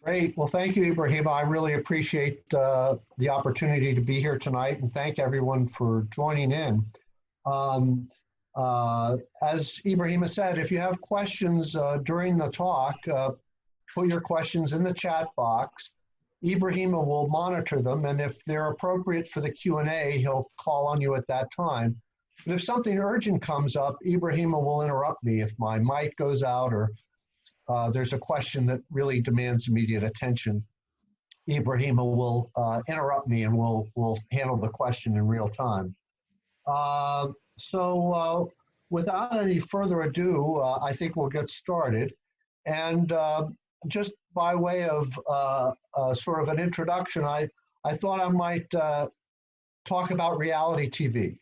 Great. Well, thank you, Ibrahim. I really appreciate the opportunity to be here tonight, and thank everyone for joining in. Um, as Ibrahim said, if you have questions during the talk, put your questions in the chat box. Ibrahim will monitor them, and if they're appropriate for the Q&A, he'll call on you at that time. But if something urgent comes up, Ibrahim will interrupt me if my mic goes out or there's a question that really demands immediate attention. Ibrahim will interrupt me and we'll handle the question in real time. Without any further ado, I think we'll get started. And just by way of sort of an introduction, I thought I might talk about reality TV.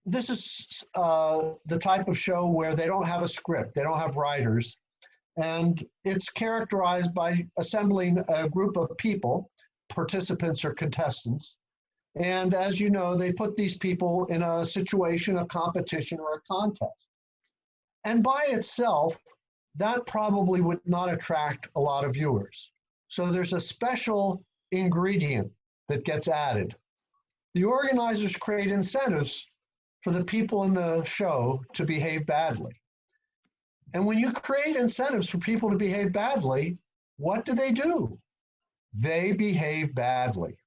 This is the type of show where they don't have a script, they don't have writers, and it's characterized by assembling a group of people, participants or contestants, and as you know, they put these people in a situation, a competition, or a contest. And by itself, that probably would not attract a lot of viewers. So there's a special ingredient that gets added. The organizers create incentives for the people in the show to behave badly. And when you create incentives for people to behave badly, what do? They behave badly.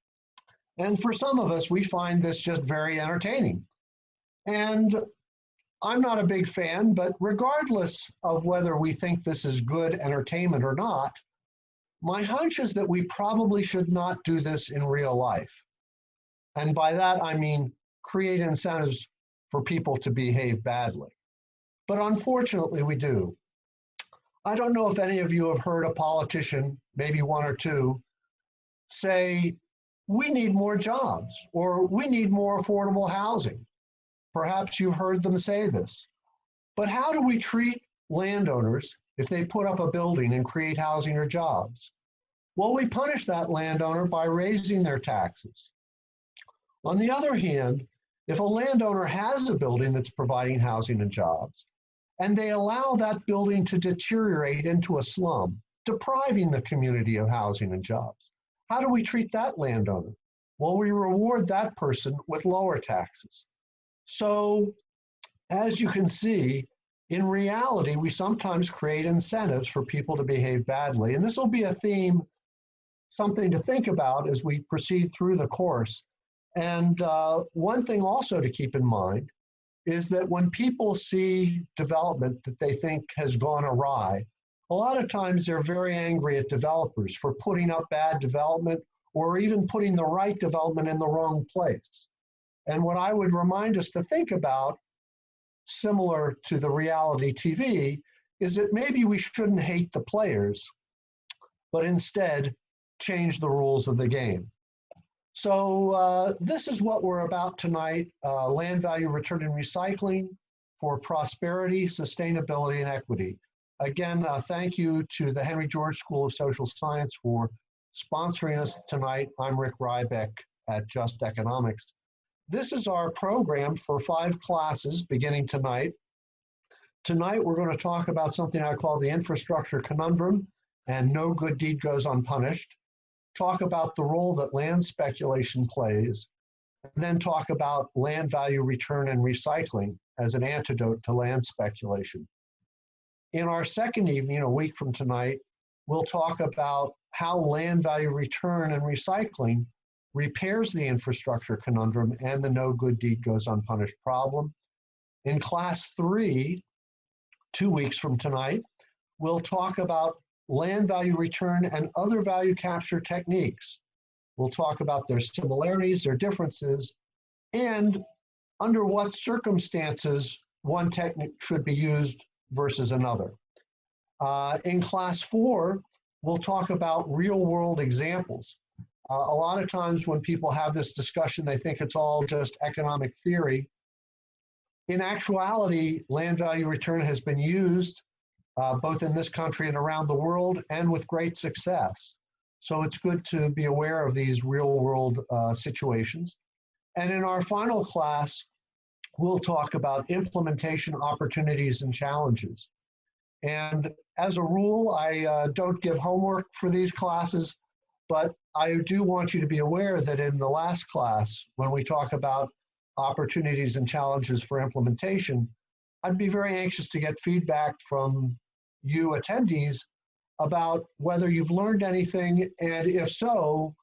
And for some of us, we find this just very entertaining. And I'm not a big fan, but regardless of whether we think this is good entertainment or not, my hunch is that we probably should not do this in real life. And by that, I mean create incentives for people to behave badly. But unfortunately, we do. I don't know if any of you have heard a politician, maybe one or two, say, we need more jobs, or we need more affordable housing. Perhaps you've heard them say this. But how do we treat landowners if they put up a building and create housing or jobs? Well, we punish that landowner by raising their taxes. On the other hand, if a landowner has a building that's providing housing and jobs, and they allow that building to deteriorate into a slum, depriving the community of housing and jobs, how do we treat that landowner? Well, we reward that person with lower taxes. So, as you can see, in reality, we sometimes create incentives for people to behave badly. And this will be a theme, something to think about as we proceed through the course. And one thing also to keep in mind is that when people see development that they think has gone awry, a lot of times they're very angry at developers for putting up bad development or even putting the right development in the wrong place. And what I would remind us to think about, similar to the reality TV, is that maybe we shouldn't hate the players, but instead change the rules of the game. So this is what we're about tonight, land value return and recycling for prosperity, sustainability, and equity. Again, thank you to the Henry George School of Social Science for sponsoring us tonight. I'm Rick Rybeck at Just Economics. This is our program for 5 classes beginning tonight. Tonight, we're going to talk about something I call the infrastructure conundrum, and no good deed goes unpunished. Talk about the role that land speculation plays, and then talk about land value return and recycling as an antidote to land speculation. In our second evening, a week from tonight, we'll talk about how land value return and recycling repairs the infrastructure conundrum and the no good deed goes unpunished problem. In class 3, 2 weeks from tonight, we'll talk about land value return and other value capture techniques. We'll talk about their similarities, their differences, and under what circumstances one technique should be used versus another. In class 4, we'll talk about real-world examples. A lot of times when people have this discussion, they think it's all just economic theory. In actuality, land value return has been used both in this country and around the world, and with great success. So it's good to be aware of these real-world situations. And in our final class, we'll talk about implementation opportunities and challenges. And as a rule, I don't give homework for these classes, but I do want you to be aware that in the last class, when we talk about opportunities and challenges for implementation, I'd be very anxious to get feedback from you attendees about whether you've learned anything, and if so,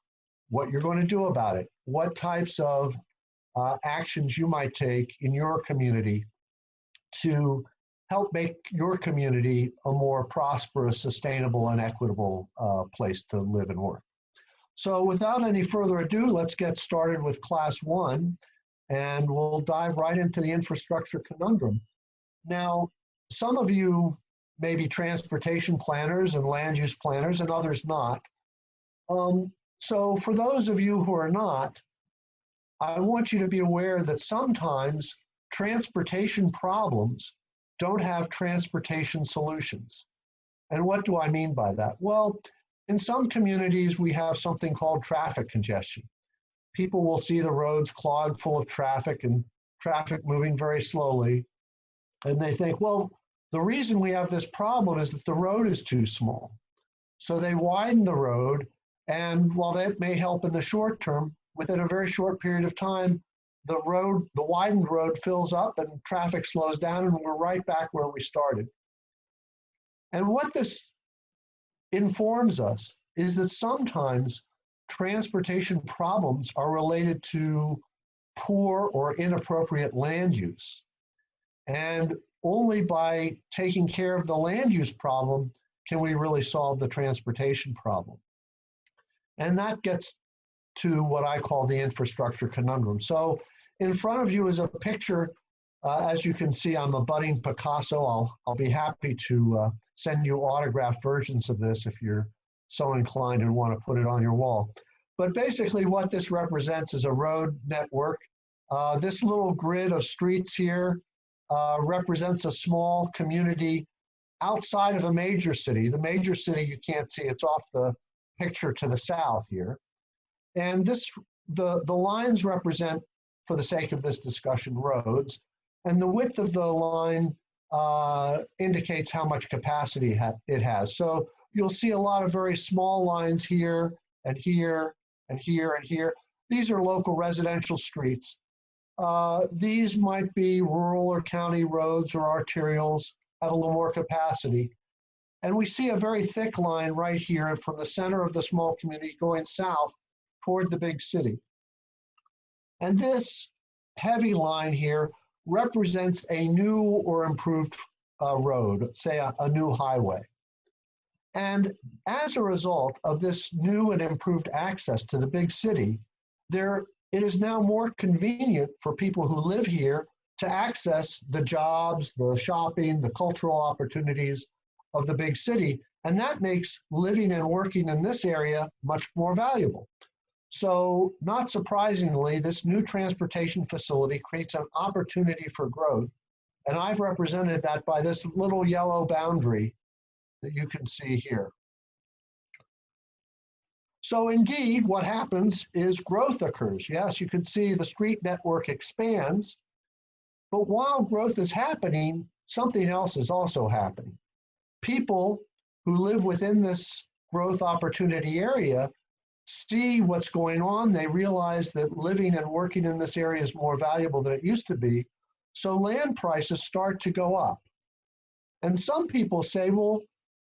what you're going to do about it, what types of actions you might take in your community to help make your community a more prosperous, sustainable, and equitable place to live and work. So without any further ado, let's get started with class 1, and we'll dive right into the infrastructure conundrum. Now, some of you may be transportation planners and land use planners, and others not. So for those of you who are not, I want you to be aware that sometimes transportation problems don't have transportation solutions. And what do I mean by that? Well, in some communities, we have something called traffic congestion. People will see the roads clogged full of traffic and traffic moving very slowly. And they think, well, the reason we have this problem is that the road is too small. So they widen the road, and while that may help in the short term, within a very short period of time, the widened road fills up and traffic slows down, and we're right back where we started. And what this informs us is that sometimes transportation problems are related to poor or inappropriate land use. And only by taking care of the land use problem can we really solve the transportation problem. And that gets to what I call the infrastructure conundrum. So in front of you is a picture. As you can see, I'm a budding Picasso. I'll be happy to send you autographed versions of this if you're so inclined and want to put it on your wall. But basically what this represents is a road network. This little grid of streets here represents a small community outside of a major city. The major city you can't see, it's off the picture to the south here. And the lines represent, for the sake of this discussion, roads. And the width of the line indicates how much capacity it has. So you'll see a lot of very small lines here and here and here and here. These are local residential streets. These might be rural or county roads or arterials, have a little more capacity. And we see a very thick line right here from the center of the small community going south toward the big city. And this heavy line here represents a new or improved road, say a new highway. And as a result of this new and improved access to the big city, it is now more convenient for people who live here to access the jobs, the shopping, the cultural opportunities of the big city. And that makes living and working in this area much more valuable. So not surprisingly, this new transportation facility creates an opportunity for growth. And I've represented that by this little yellow boundary that you can see here. So indeed, what happens is growth occurs. Yes, you can see the street network expands, but while growth is happening, something else is also happening. People who live within this growth opportunity area see what's going on. They realize that living and working in this area is more valuable than it used to be. So land prices start to go up. And some people say, well,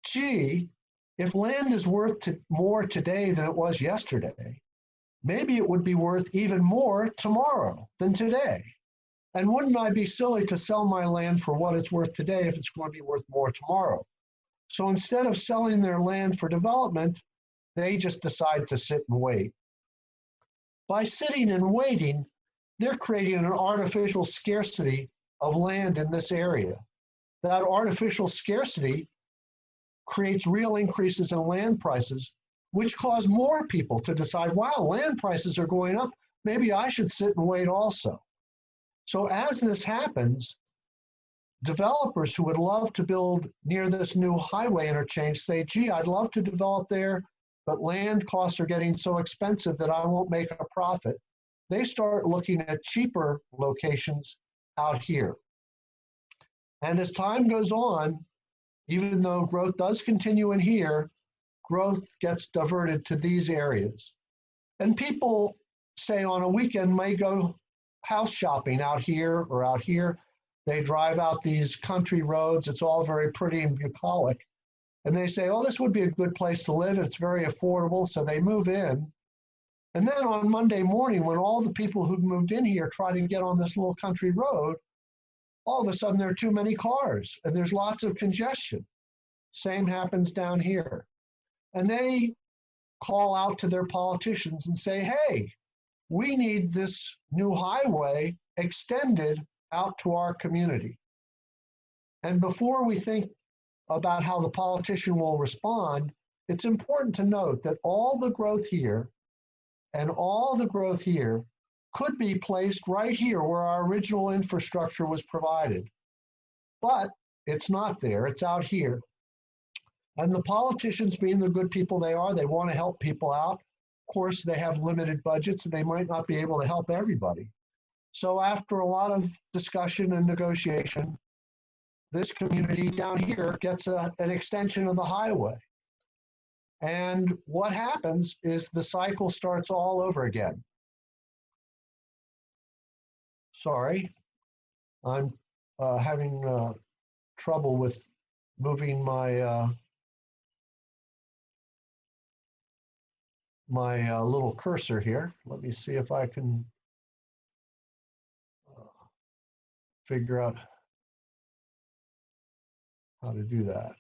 gee, if land is worth more today than it was yesterday, maybe it would be worth even more tomorrow than today. And wouldn't I be silly to sell my land for what it's worth today if it's going to be worth more tomorrow? So instead of selling their land for development, they just decide to sit and wait. By sitting and waiting, they're creating an artificial scarcity of land in this area. That artificial scarcity creates real increases in land prices, which cause more people to decide, wow, land prices are going up. Maybe I should sit and wait also. So as this happens, developers who would love to build near this new highway interchange say, gee, I'd love to develop there, but land costs are getting so expensive that I won't make a profit. They start looking at cheaper locations out here. And as time goes on, Even though growth does continue in here, growth gets diverted to these areas. And people, say on a weekend, may go house shopping out here or out here. They drive out these country roads. It's all very pretty and bucolic. And they say, oh, this would be a good place to live. It's very affordable. So they move in. And then on Monday morning, when all the people who've moved in here try to get on this little country road, all of a sudden there are too many cars and there's lots of congestion. Same happens down here. And they call out to their politicians and say, hey, we need this new highway extended out to our community. And before we think about how the politician will respond, it's important to note that all the growth here and all the growth here could be placed right here where our original infrastructure was provided. But it's not there, it's out here. And the politicians, being the good people they are, they want to help people out. Of course, they have limited budgets and they might not be able to help everybody. So after a lot of discussion and negotiation, this community down here gets an extension of the highway. And what happens is the cycle starts all over again. Sorry, I'm having trouble with moving my my little cursor here. Let me see if I can figure out how to do that.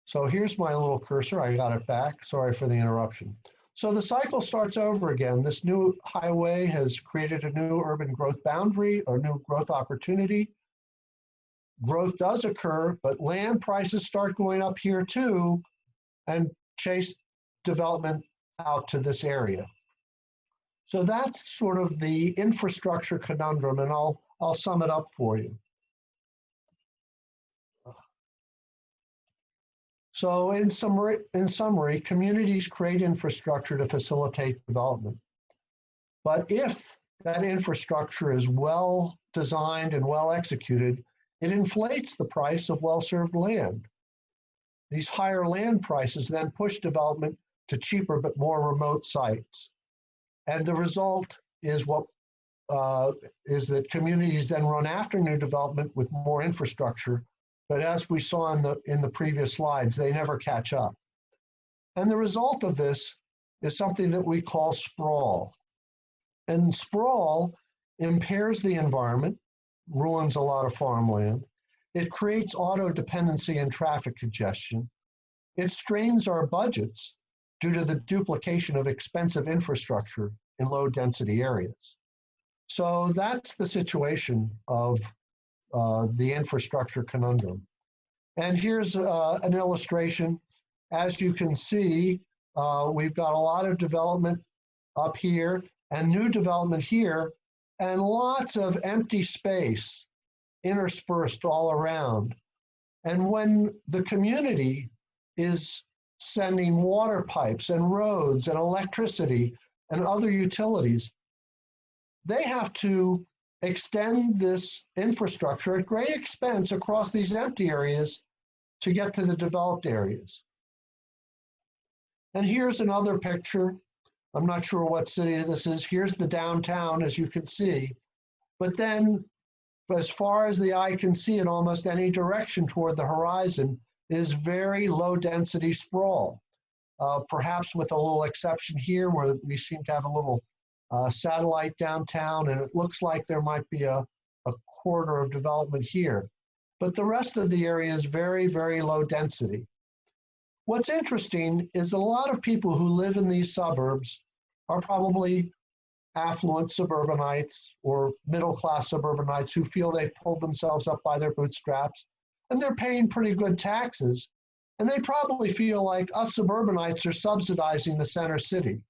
So here's my little cursor. I got it back. Sorry for the interruption. So the cycle starts over again. This new highway has created a new urban growth boundary or new growth opportunity. Growth does occur, but land prices start going up here too and chase development out to this area. So that's sort of the infrastructure conundrum, and I'll sum it up for you. So in summary, communities create infrastructure to facilitate development. But if that infrastructure is well designed and well executed, it inflates the price of well-served land. These higher land prices then push development to cheaper but more remote sites. And the result is is that communities then run after new development with more infrastructure. But as we saw in the previous slides, they never catch up. And the result of this is something that we call sprawl. And sprawl impairs the environment, ruins a lot of farmland. It creates auto dependency and traffic congestion. It strains our budgets due to the duplication of expensive infrastructure in low density areas. So that's the situation of the infrastructure conundrum. And here's an illustration. As you can see, we've got a lot of development up here and new development here, and lots of empty space interspersed all around. And when the community is sending water pipes and roads and electricity and other utilities, they have to extend this infrastructure at great expense across these empty areas to get to the developed areas. And here's another picture. I'm not sure what city this is. Here's the downtown, as you can see. But then, as far as the eye can see in almost any direction toward the horizon, is very low density sprawl. Perhaps with a little exception here where we seem to have a little satellite downtown, and it looks like there might be a corridor of development here. But the rest of the area is very, very low density. What's interesting is a lot of people who live in these suburbs are probably affluent suburbanites or middle-class suburbanites who feel they've pulled themselves up by their bootstraps, and they're paying pretty good taxes. And they probably feel like us suburbanites are subsidizing the center city.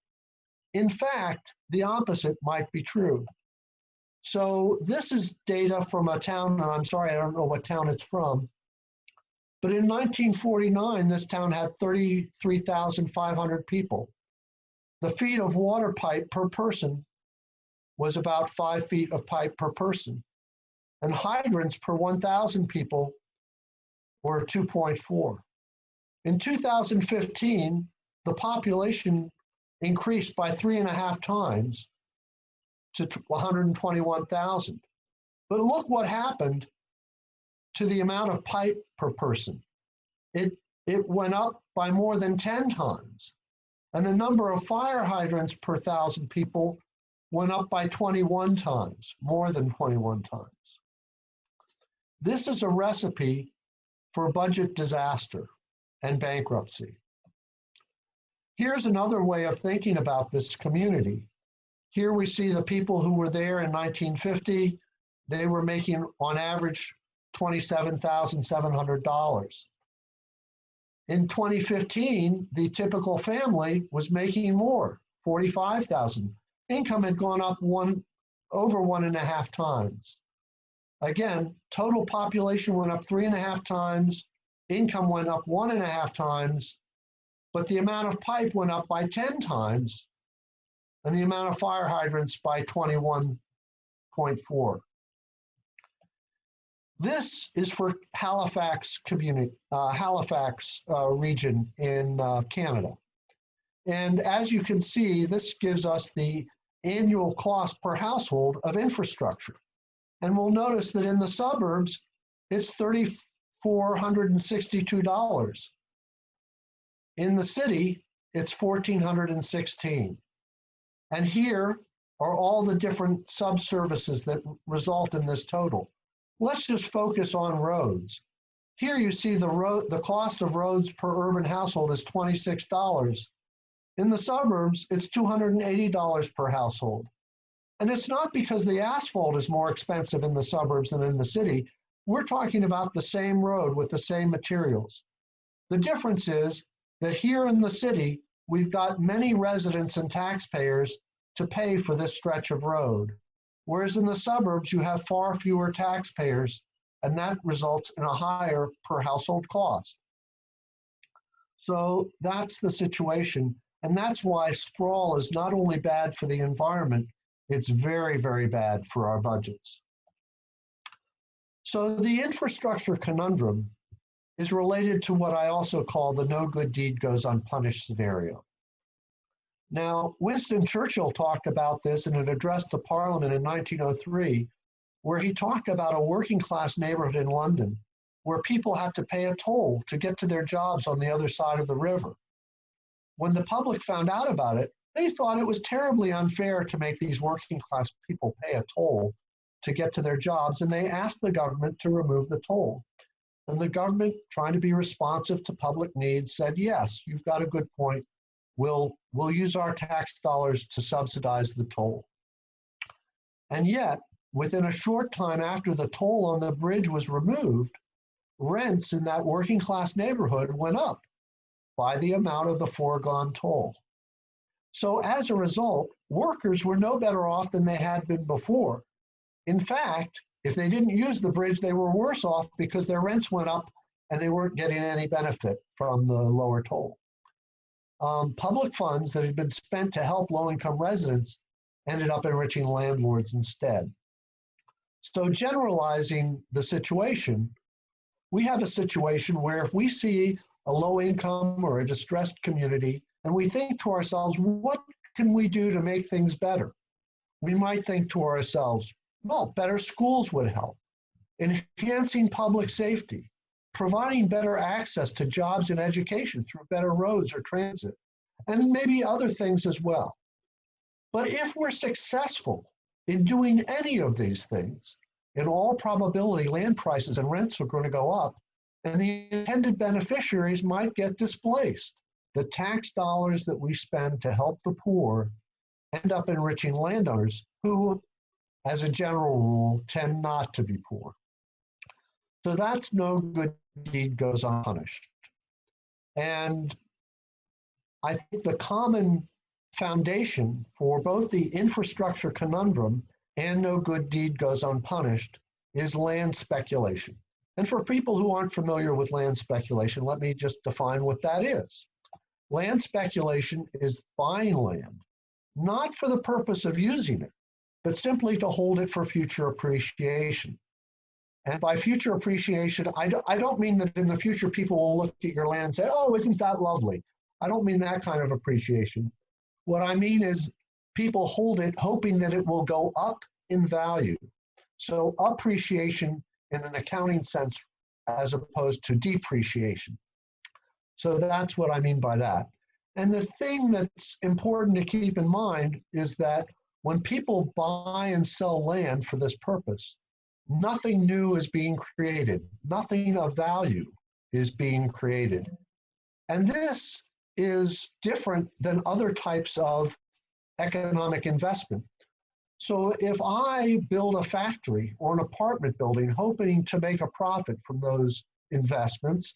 In fact, the opposite might be true. So this is data from a town, and I'm sorry, I don't know what town it's from, but in 1949, this town had 33,500 people. The feet of water pipe per person was about 5 feet of pipe per person. and hydrants per 1,000 people were 2.4. In 2015, the population increased by 3.5 times to 121,000. But look what happened to the amount of pipe per person. It went up by more than 10 times. And the number of fire hydrants per 1,000 people went up by 21 times, more than 21 times. This is a recipe for budget disaster and bankruptcy. Here's another way of thinking about this community. Here we see the people who were there in 1950. They were making, on average, $27,700. In 2015, the typical family was making more, $45,000. Income had gone up over 1.5 times. Again, total population went up 3.5 times, income went up 1.5 times, but the amount of pipe went up by 10 times, and the amount of fire hydrants by 21.4. This is for Halifax region in Canada. And as you can see, this gives us the annual cost per household of infrastructure. And we'll notice that in the suburbs, it's $3,462. In the city, it's $1,416. And here are all the different sub-services that result in this total. Let's just focus on roads. Here you see the cost of roads per urban household is $26. In the suburbs, it's $280 per household. And it's not because the asphalt is more expensive in the suburbs than in the city. We're talking about the same road with the same materials. The difference is that here in the city, we've got many residents and taxpayers to pay for this stretch of road. Whereas in the suburbs, you have far fewer taxpayers, and that results in a higher per household cost. So that's the situation. And that's why sprawl is not only bad for the environment, it's very, very bad for our budgets. So the infrastructure conundrum is related to what I also call the no good deed goes unpunished scenario. Now, Winston Churchill talked about this in an address to Parliament in 1903, where he talked about a working class neighborhood in London where people had to pay a toll to get to their jobs on the other side of the river. When the public found out about it, they thought it was terribly unfair to make these working class people pay a toll to get to their jobs, and they asked the government to remove the toll. And the government, trying to be responsive to public needs, said, yes, you've got a good point. We'll use our tax dollars to subsidize the toll. And yet, within a short time after the toll on the bridge was removed, rents in that working class neighborhood went up by the amount of the foregone toll. So as a result, workers were no better off than they had been before. In fact, if they didn't use the bridge, they were worse off because their rents went up and they weren't getting any benefit from the lower toll. Public funds that had been spent to help low-income residents ended up enriching landlords instead. So generalizing the situation, we have a situation where if we see a low-income or a distressed community and we think to ourselves, what can we do to make things better? We might think to ourselves, well, better schools would help, enhancing public safety, providing better access to jobs and education through better roads or transit, and maybe other things as well. But if we're successful in doing any of these things, in all probability, land prices and rents are going to go up, and the intended beneficiaries might get displaced. The tax dollars that we spend to help the poor end up enriching landowners who, as a general rule, tend not to be poor. So that's no good deed goes unpunished. And I think the common foundation for both the infrastructure conundrum and no good deed goes unpunished is land speculation. And for people who aren't familiar with land speculation, let me just define what that is. Land speculation is buying land, not for the purpose of using it, but simply to hold it for future appreciation. And by future appreciation, I don't mean that in the future people will look at your land and say, oh, isn't that lovely? I don't mean that kind of appreciation. What I mean is people hold it hoping that it will go up in value. So appreciation in an accounting sense as opposed to depreciation. So that's what I mean by that. And the thing that's important to keep in mind is that when people buy and sell land for this purpose, nothing new is being created. Nothing of value is being created. And this is different than other types of economic investment. So if I build a factory or an apartment building hoping to make a profit from those investments,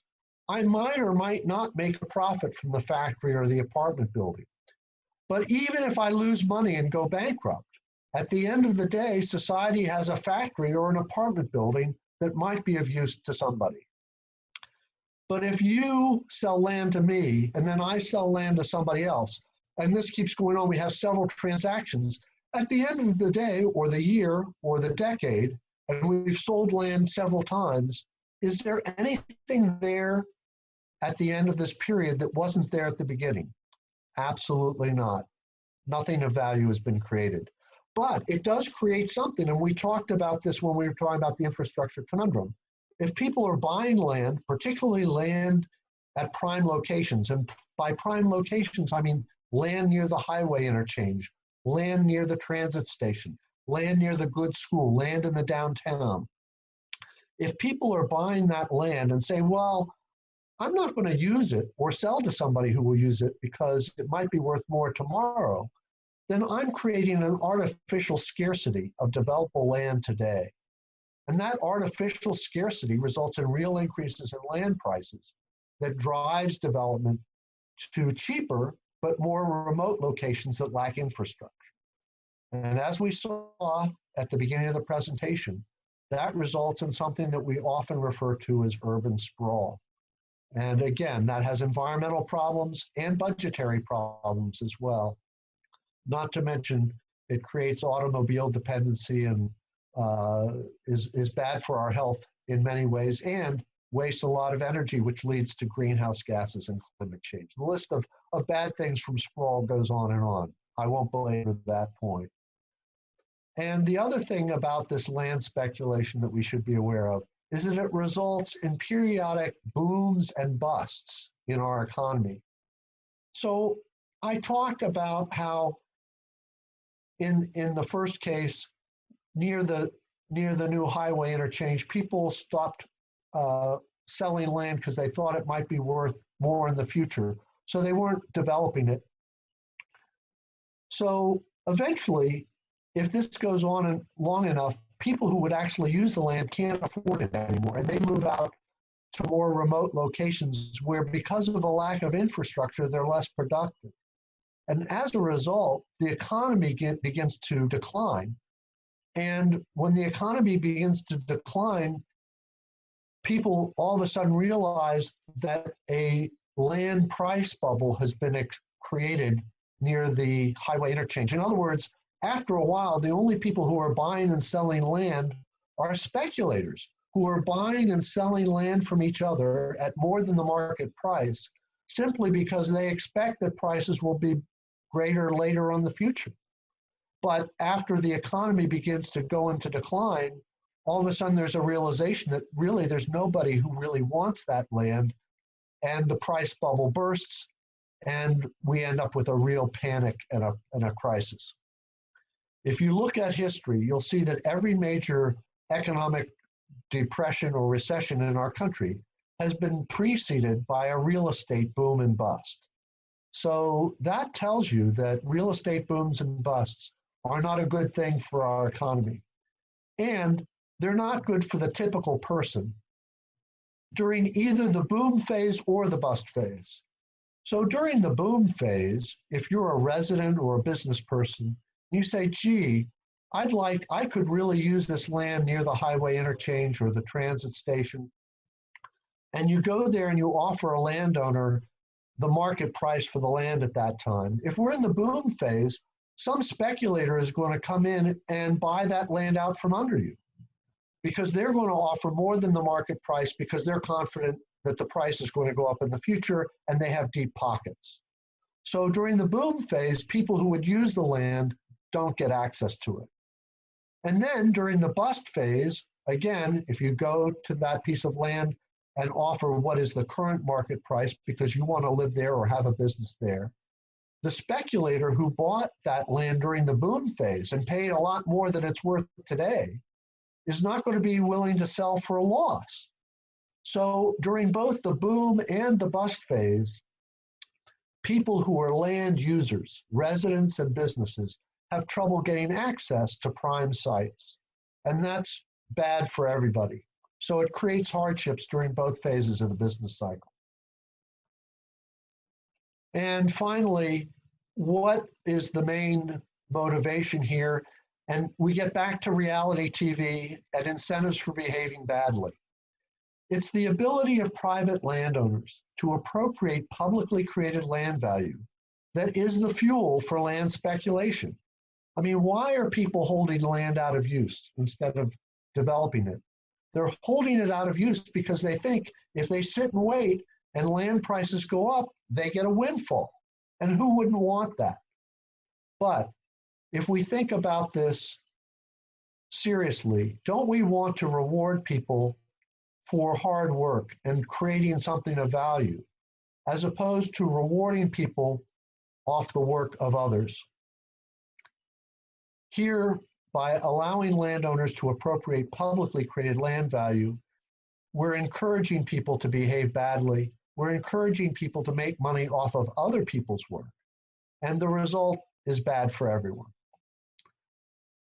I might or might not make a profit from the factory or the apartment building. But even if I lose money and go bankrupt, at the end of the day, society has a factory or an apartment building that might be of use to somebody. But if you sell land to me and then I sell land to somebody else, and this keeps going on, we have several transactions, at the end of the day or the year or the decade, and we've sold land several times, is there anything there at the end of this period that wasn't there at the beginning? Absolutely not. Nothing of value has been created. But it does create something, and we talked about this when we were talking about the infrastructure conundrum. If people are buying land, particularly land at prime locations, and by prime locations, I mean land near the highway interchange, land near the transit station, land near the good school, land in the downtown. If people are buying that land and say, well, I'm not going to use it or sell to somebody who will use it because it might be worth more tomorrow, then I'm creating an artificial scarcity of developable land today. And that artificial scarcity results in real increases in land prices that drives development to cheaper but more remote locations that lack infrastructure. And as we saw at the beginning of the presentation, that results in something that we often refer to as urban sprawl. And again, that has environmental problems and budgetary problems as well. Not to mention, it creates automobile dependency and is bad for our health in many ways and wastes a lot of energy, which leads to greenhouse gases and climate change. The list of bad things from sprawl goes on and on. I won't belabor that point. And the other thing about this land speculation that we should be aware of is that it results in periodic booms and busts in our economy. So I talked about how in the first case, near the new highway interchange, people stopped selling land because they thought it might be worth more in the future. So they weren't developing it. So eventually, if this goes on long enough, people who would actually use the land can't afford it anymore, and they move out to more remote locations where, because of a lack of infrastructure, they're less productive. And as a result, the economy begins to decline. And when the economy begins to decline, people all of a sudden realize that a land price bubble has been created near the highway interchange. In other words, after a while, the only people who are buying and selling land are speculators who are buying and selling land from each other at more than the market price, simply because they expect that prices will be greater later on in the future. But after the economy begins to go into decline, all of a sudden there's a realization that really there's nobody who really wants that land, and the price bubble bursts, and we end up with a real panic and a crisis. If you look at history, you'll see that every major economic depression or recession in our country has been preceded by a real estate boom and bust. So that tells you that real estate booms and busts are not a good thing for our economy. And they're not good for the typical person during either the boom phase or the bust phase. So during the boom phase, if you're a resident or a business person, you say, gee, I could really use this land near the highway interchange or the transit station. And you go there and you offer a landowner the market price for the land at that time. If we're in the boom phase, some speculator is going to come in and buy that land out from under you. because they're going to offer more than the market price because they're confident that the price is going to go up in the future and they have deep pockets. So during the boom phase, people who would use the land don't get access to it. And then during the bust phase, again, if you go to that piece of land and offer what is the current market price because you want to live there or have a business there, the speculator who bought that land during the boom phase and paid a lot more than it's worth today is not going to be willing to sell for a loss. So during both the boom and the bust phase, people who are land users, residents and businesses, have trouble getting access to prime sites. And that's bad for everybody. So it creates hardships during both phases of the business cycle. And finally, what is the main motivation here? And we get back to reality TV and incentives for behaving badly. It's the ability of private landowners to appropriate publicly created land value that is the fuel for land speculation. I mean, why are people holding land out of use instead of developing it? They're holding it out of use because they think if they sit and wait and land prices go up, they get a windfall. And who wouldn't want that? But if we think about this seriously, don't we want to reward people for hard work and creating something of value, as opposed to rewarding people off the work of others? Here, by allowing landowners to appropriate publicly created land value, we're encouraging people to behave badly. We're encouraging people to make money off of other people's work. And the result is bad for everyone.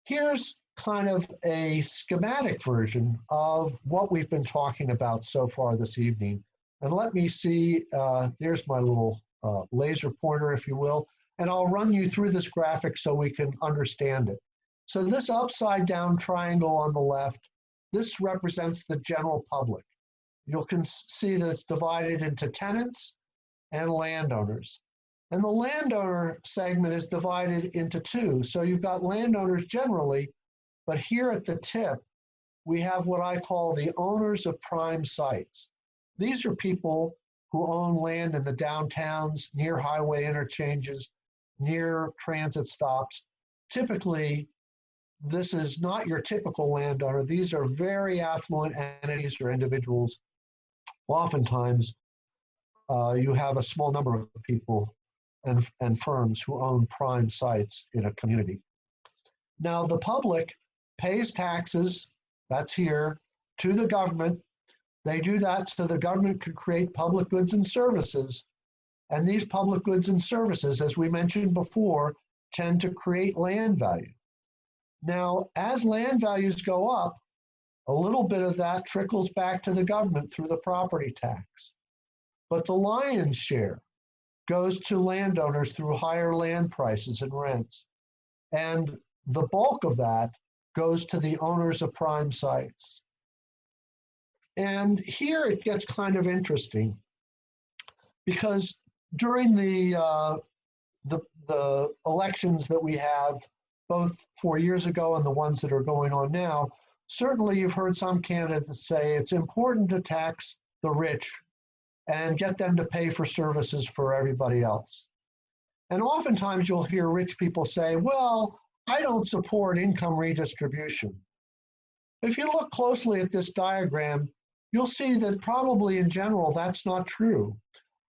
Here's kind of a schematic version of what we've been talking about so far this evening. And let me see, there's my little laser pointer, if you will, and I'll run you through this graphic so we can understand it. So this upside down triangle on the left, this represents the general public. You can see that it's divided into tenants and landowners. And the landowner segment is divided into two. So you've got landowners generally, but here at the tip, we have what I call the owners of prime sites. These are people who own land in the downtowns, near highway interchanges, near transit stops. Typically, this is not your typical landowner. These are very affluent entities or individuals. Oftentimes, you have a small number of people and firms who own prime sites in a community. Now, the public pays taxes, that's here, to the government. They do that so the government can create public goods and services. And these public goods and services, as we mentioned before, tend to create land value. Now, as land values go up, a little bit of that trickles back to the government through the property tax. But the lion's share goes to landowners through higher land prices and rents. And the bulk of that goes to the owners of prime sites. And here it gets kind of interesting because during the elections that we have, both 4 years ago and the ones that are going on now, certainly you've heard some candidates say it's important to tax the rich and get them to pay for services for everybody else. And oftentimes you'll hear rich people say, well, I don't support income redistribution. If you look closely at this diagram, you'll see that probably in general that's not true.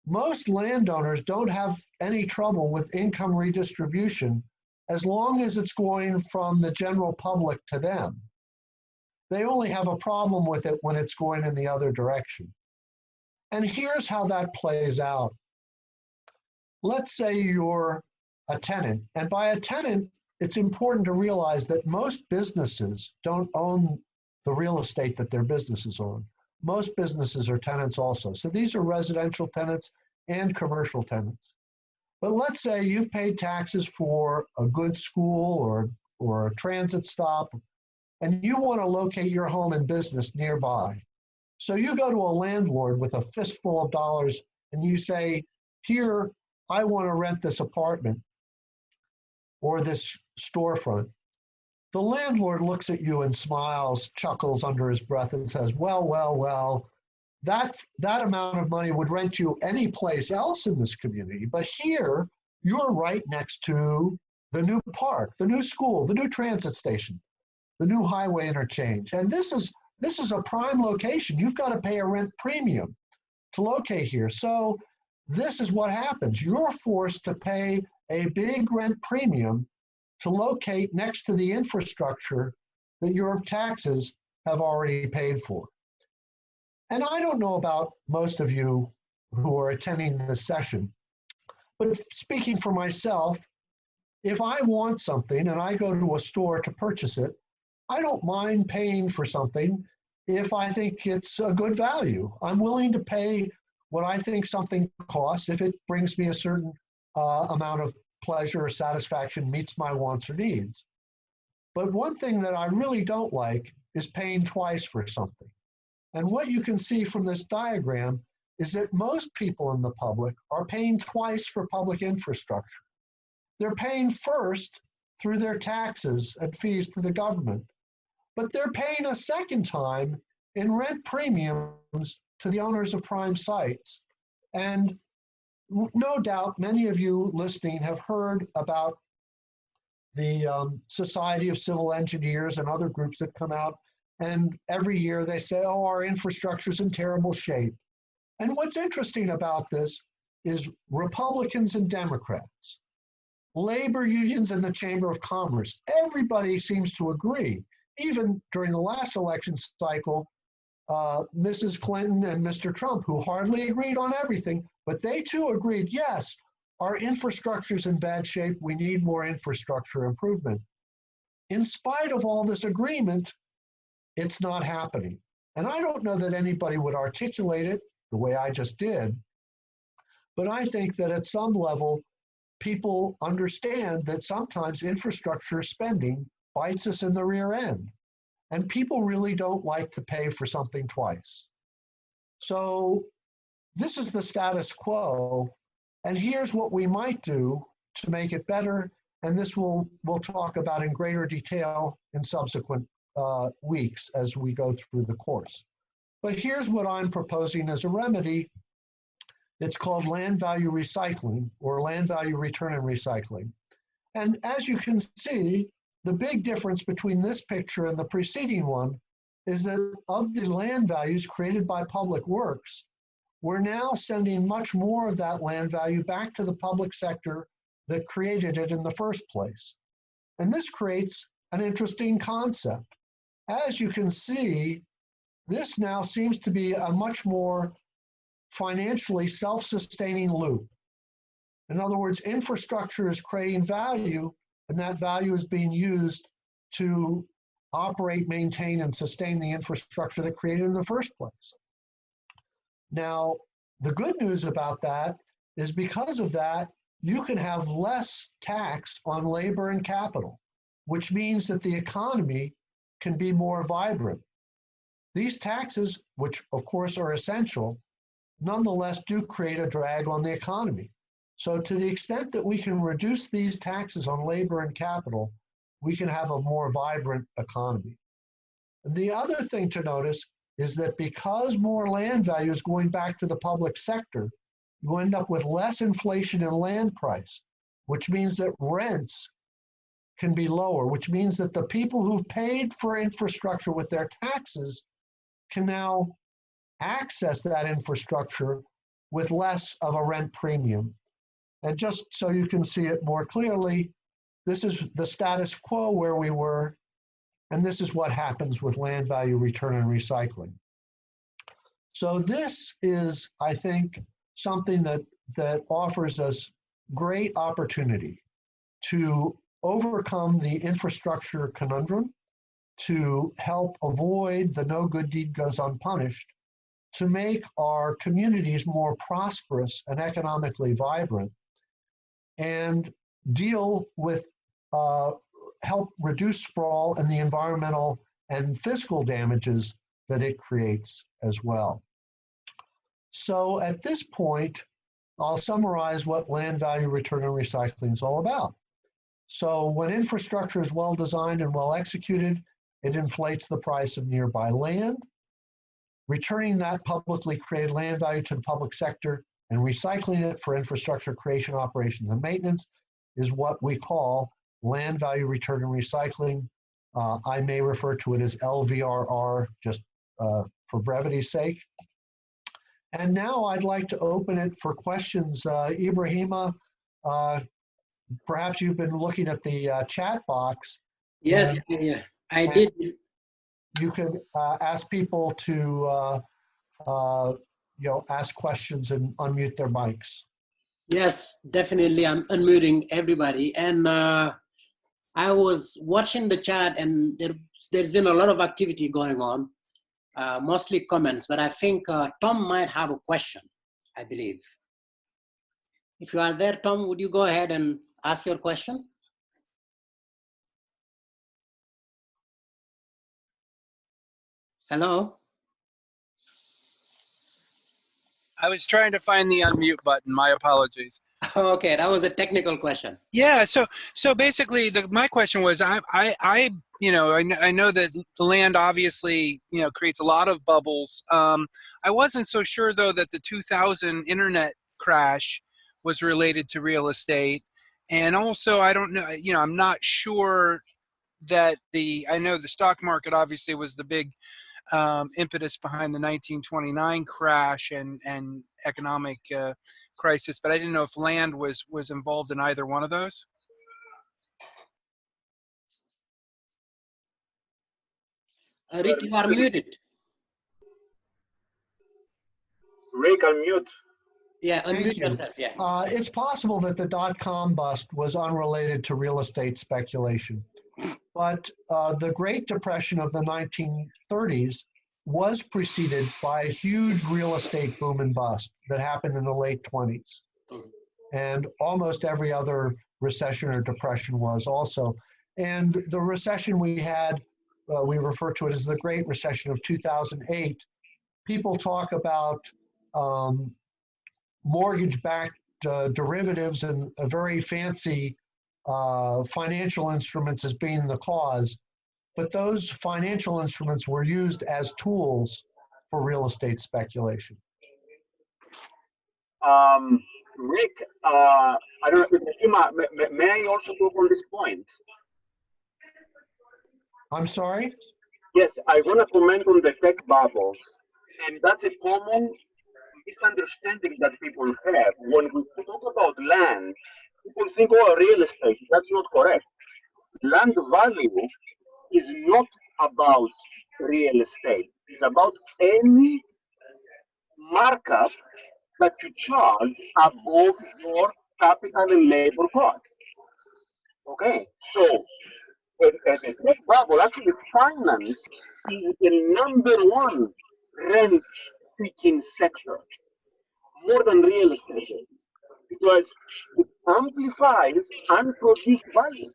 Most landowners don't have any trouble with income redistribution as long as it's going from the general public to them. They only have a problem with it when it's going in the other direction. And here's how that plays out. Let's say you're a tenant, and by a tenant, it's important to realize that most businesses don't own the real estate that their business is on. Most businesses are tenants also. So these are residential tenants and commercial tenants. But let's say you've paid taxes for a good school or a transit stop, and you want to locate your home and business nearby. So you go to a landlord with a fistful of dollars and you say, here, I want to rent this apartment or this storefront. The landlord looks at you and smiles, chuckles under his breath and says, well, well, well, that amount of money would rent you any place else in this community. But here, you're right next to the new park, the new school, the new transit station, the new highway interchange. And this is a prime location. You've got to pay a rent premium to locate here. So this is what happens. You're forced to pay a big rent premium to locate next to the infrastructure that your taxes have already paid for. And I don't know about most of you who are attending this session, but speaking for myself, if I want something and I go to a store to purchase it, I don't mind paying for something if I think it's a good value. I'm willing to pay what I think something costs if it brings me a certain amount of pleasure or satisfaction, meets my wants or needs. But one thing that I really don't like is paying twice for something. And what you can see from this diagram is that most people in the public are paying twice for public infrastructure. They're paying first through their taxes and fees to the government, but they're paying a second time in rent premiums to the owners of prime sites. And no doubt many of you listening have heard about the Society of Civil Engineers and other groups that come out, and every year they say, oh, our infrastructure's in terrible shape. And what's interesting about this is Republicans and Democrats, labor unions and the Chamber of Commerce, everybody seems to agree. Even during the last election cycle, Mrs. Clinton and Mr. Trump, who hardly agreed on everything, but they too agreed, yes, our infrastructure's in bad shape, we need more infrastructure improvement. In spite of all this agreement, it's not happening. And I don't know that anybody would articulate it the way I just did, but I think that at some level, people understand that sometimes infrastructure spending bites us in the rear end. And people really don't like to pay for something twice. So this is the status quo. And here's what we might do to make it better. And this we'll talk about in greater detail in subsequent weeks as we go through the course. But here's what I'm proposing as a remedy. It's called land value recycling, or land value return and recycling. And as you can see, the big difference between this picture and the preceding one is that of the land values created by public works, we're now sending much more of that land value back to the public sector that created it in the first place. And this creates an interesting concept. As you can see, this now seems to be a much more financially self-sustaining loop. In other words, infrastructure is creating value, and that value is being used to operate, maintain, and sustain the infrastructure that created in the first place. Now, the good news about that is because of that, you can have less tax on labor and capital, which means that the economy can be more vibrant. These taxes, which of course are essential, nonetheless do create a drag on the economy. So to the extent that we can reduce these taxes on labor and capital, we can have a more vibrant economy. The other thing to notice is that because more land value is going back to the public sector, you end up with less inflation in land price, which means that rents can be lower, which means that the people who've paid for infrastructure with their taxes can now access that infrastructure with less of a rent premium. And just so you can see it more clearly, this is the status quo where we were, and this is what happens with land value return and recycling. So this is, I think, something that offers us great opportunity to overcome the infrastructure conundrum, to help avoid the no good deed goes unpunished, to make our communities more prosperous and economically vibrant, and deal with, help reduce sprawl and the environmental and fiscal damages that it creates as well. So at this point, I'll summarize what land value return and recycling is all about. So when infrastructure is well designed and well executed, it inflates the price of nearby land. Returning that publicly created land value to the public sector and recycling it for infrastructure creation, operations, and maintenance is what we call land value return and recycling. I may refer to it as LVRR just for brevity's sake. And now I'd like to open it for questions. Ibrahima, perhaps you've been looking at the chat box. Yes, yeah, I did. You could ask people to ask questions and unmute their mics. Yes, definitely. I'm unmuting everybody. And I was watching the chat, and there's been a lot of activity going on, mostly comments, but I think Tom might have a question, I believe. If you are there, Tom, would you go ahead and ask your question? Hello? I was trying to find the unmute button. My apologies. Okay, that was a technical question. Yeah. So basically, my question was, I know that the land obviously, creates a lot of bubbles. I wasn't so sure though that the 2000 internet crash was related to real estate, and also I don't know. I'm not sure that I know the stock market obviously was the big impetus behind the 1929 crash and economic crisis, but I didn't know if land was involved in either one of those. Rick, you are muted. Rick, unmute. Yeah, unmute yourself. Yeah. It's possible that the dot-com bust was unrelated to real estate speculation, but the Great Depression of the 1930s was preceded by a huge real estate boom and bust that happened in the late 20s. And almost every other recession or depression was also. And the recession we had, we refer to it as the Great Recession of 2008. People talk about mortgage-backed derivatives and very fancy financial instruments as being the cause. But those financial instruments were used as tools for real estate speculation. Rick, I don't know, may I also talk on this point? I'm sorry? Yes, I want to comment on the tech bubbles. And that's a common misunderstanding that people have. When we talk about land, people think, oh, real estate. That's not correct. Land value is not about real estate. It's about any markup that you charge above your capital and labor costs. Okay, so the tech bubble, actually finance is the #1 rent-seeking sector, more than real estate, because it amplifies unproduced value.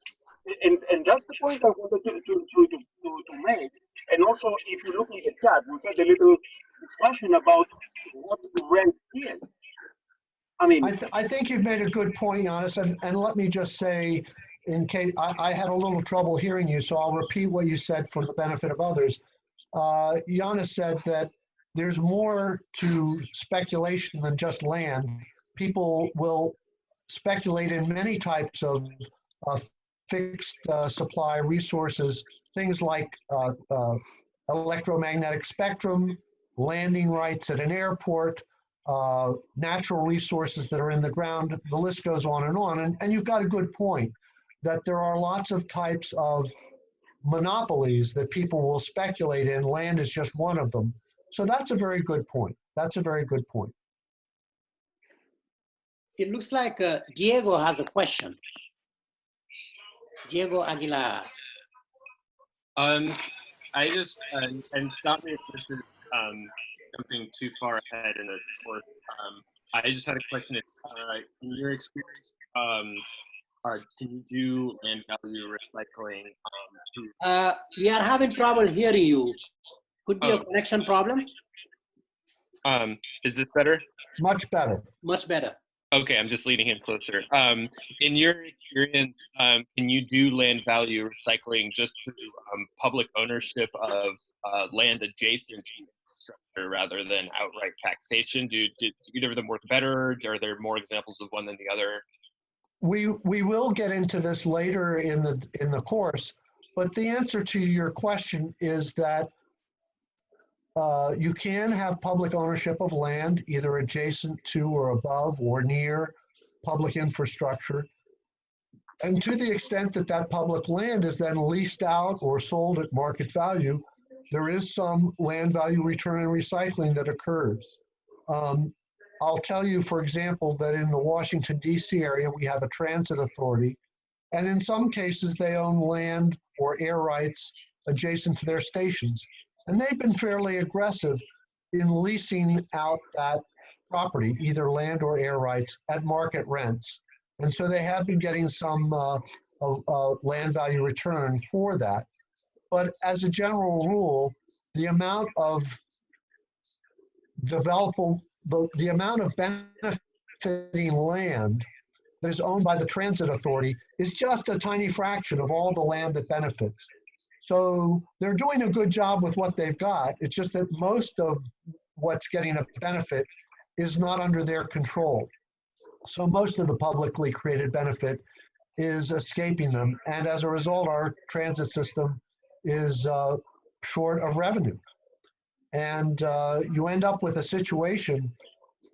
And that's the point I wanted to make. And also, if you look in the chat, we had a little discussion about what rent is. I mean, I think you've made a good point, Giannis, and let me just say, in case I had a little trouble hearing you, so I'll repeat what you said for the benefit of others. Giannis said that there's more to speculation than just land. People will speculate in many types of fixed supply resources, things like electromagnetic spectrum, landing rights at an airport, natural resources that are in the ground. The list goes on. And you've got a good point that there are lots of types of monopolies that people will speculate in. Land is just one of them. So that's a very good point. That's a very good point. It looks like Diego has a question. Diego Aguilar. I just, and stop me if this is jumping too far ahead in the course. I just had a question. In your experience, can you do land value recycling? We are having trouble hearing you. Could be a connection problem. Is this better? Much better. Much better. Okay, I'm just leading him closer. In your experience, can you do land value recycling just through public ownership of land adjacent to infrastructure rather than outright taxation? Do either of them work better? Are there more examples of one than the other? We will get into this later in the course, but the answer to your question is that you can have public ownership of land, either adjacent to or above or near public infrastructure. And to the extent that that public land is then leased out or sold at market value, there is some land value return and recycling that occurs. I'll tell you, for example, that in the Washington, D.C. area, we have a transit authority, and in some cases they own land or air rights adjacent to their stations. And they've been fairly aggressive in leasing out that property, either land or air rights, at market rents. And so they have been getting some land value return for that. But as a general rule, the amount of the amount of benefiting land that is owned by the transit authority is just a tiny fraction of all the land that benefits. So they're doing a good job with what they've got. It's just that most of what's getting a benefit is not under their control. So most of the publicly created benefit is escaping them. And as a result, our transit system is short of revenue. And you end up with a situation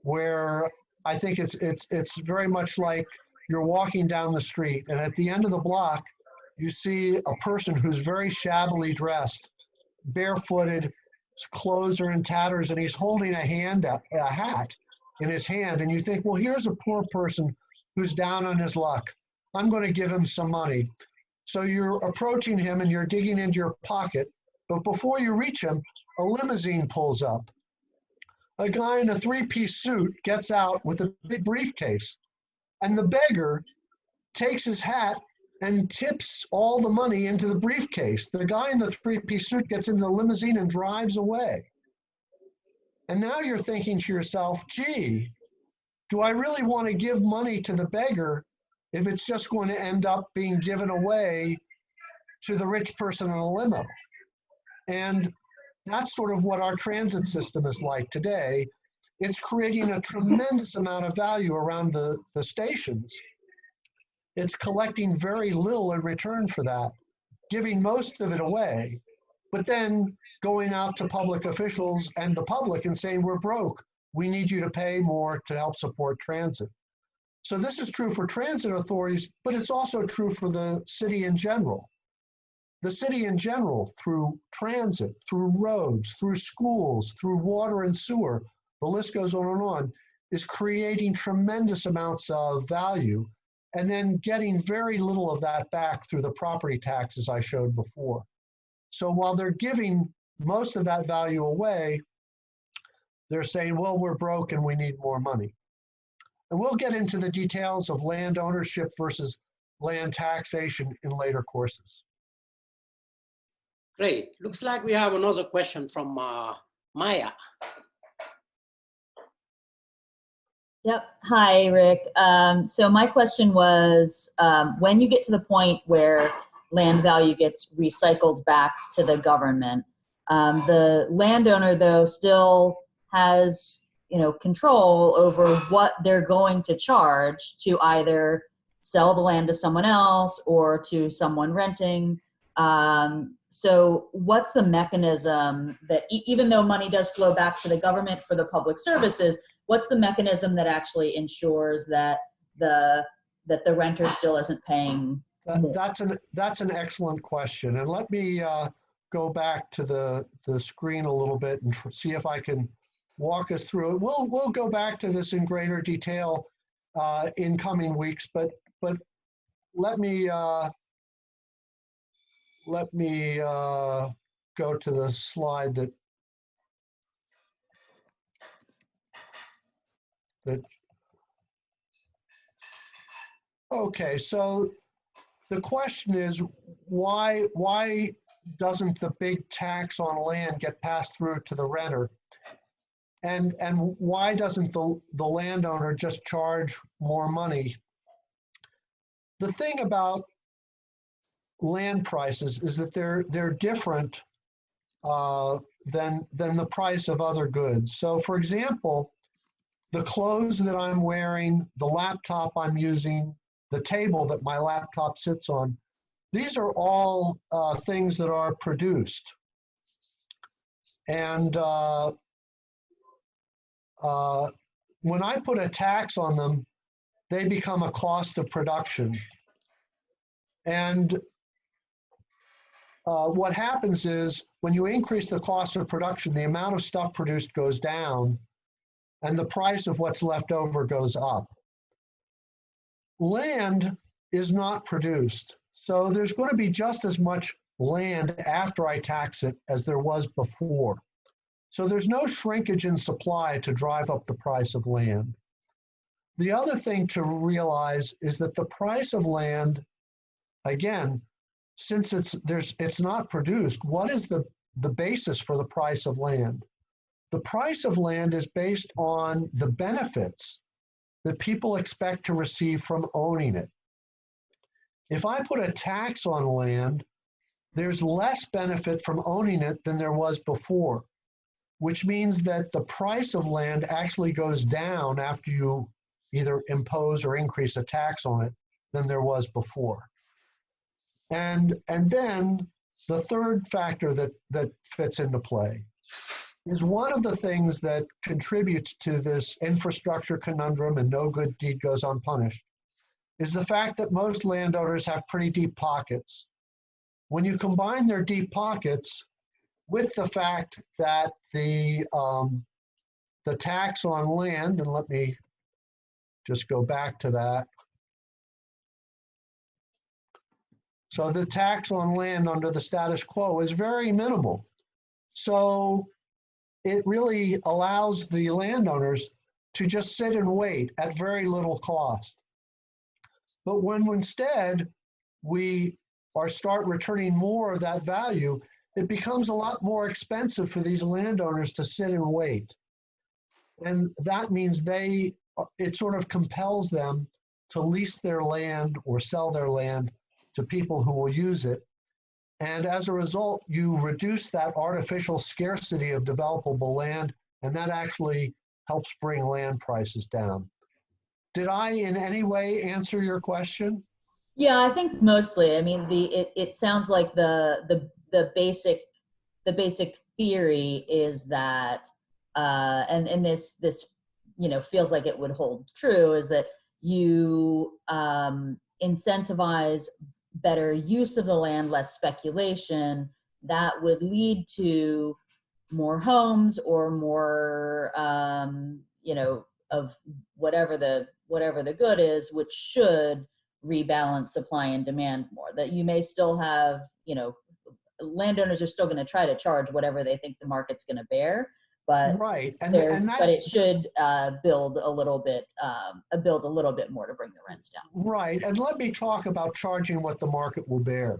where I think it's very much like you're walking down the street, and at the end of the block, you see a person who's very shabbily dressed, barefooted, his clothes are in tatters, and he's holding a hat in his hand. And you think, well, here's a poor person who's down on his luck. I'm going to give him some money. So you're approaching him and you're digging into your pocket, but before you reach him, a limousine pulls up. A guy in a three-piece suit gets out with a big briefcase, and the beggar takes his hat and tips all the money into the briefcase. The guy in the three-piece suit gets in the limousine and drives away. And now you're thinking to yourself, gee, do I really want to give money to the beggar if it's just going to end up being given away to the rich person in a limo? And that's sort of what our transit system is like today. It's creating a tremendous amount of value around the stations. It's collecting very little in return for that, giving most of it away, but then going out to public officials and the public and saying, we're broke. We need you to pay more to help support transit. So this is true for transit authorities, but it's also true for the city in general. The city in general, through transit, through roads, through schools, through water and sewer, the list goes on, is creating tremendous amounts of value and then getting very little of that back through the property taxes I showed before. So while they're giving most of that value away, they're saying, well, we're broke and we need more money. And we'll get into the details of land ownership versus land taxation in later courses. Great. Looks like we have another question from Maya. Yep. Hi, Rick. So my question was, when you get to the point where land value gets recycled back to the government, the landowner, though, still has, control over what they're going to charge to either sell the land to someone else or to someone renting. So what's the mechanism that, even though money does flow back to the government for the public services, what's the mechanism that actually ensures that the renter still isn't paying? That's an excellent question. And let me go back to the screen a little bit and see if I can walk us through it. We'll go back to this in greater detail in coming weeks, but let me go to the slide that okay, so the question is, why doesn't the big tax on land get passed through to the renter? And why doesn't the landowner just charge more money? The thing about land prices is that they're different than the price of other goods. So for example, the clothes that I'm wearing, the laptop I'm using, the table that my laptop sits on, these are all things that are produced. And when I put a tax on them, they become a cost of production. And what happens is when you increase the cost of production, the amount of stuff produced goes down and the price of what's left over goes up. Land is not produced. So there's going to be just as much land after I tax it as there was before. So there's no shrinkage in supply to drive up the price of land. The other thing to realize is that the price of land, again, since it's not produced, what is the basis for the price of land? The price of land is based on the benefits that people expect to receive from owning it. If I put a tax on land, there's less benefit from owning it than there was before, which means that the price of land actually goes down after you either impose or increase a tax on it than there was before. And then the third factor that fits into play is one of the things that contributes to this infrastructure conundrum and no good deed goes unpunished is the fact that most landowners have pretty deep pockets. When you combine their deep pockets with the fact that the tax on land, and let me just go back to that. So the tax on land under the status quo is very minimal. So it really allows the landowners to just sit and wait at very little cost. But when instead we start returning more of that value, it becomes a lot more expensive for these landowners to sit and wait. And that means it sort of compels them to lease their land or sell their land to people who will use it. And as a result, you reduce that artificial scarcity of developable land, and that actually helps bring land prices down. Did I in any way answer your question? Yeah, I think mostly. I mean, it sounds like the basic theory is that, and this feels like it would hold true, is that you incentivize better use of the land, less speculation. That would lead to more homes or more, of whatever the good is, which should rebalance supply and demand more. That you may still have, landowners are still going to try to charge whatever they think the market's going to bear, but right, but it should build a little bit more to bring the rents down. Right, and let me talk about charging what the market will bear.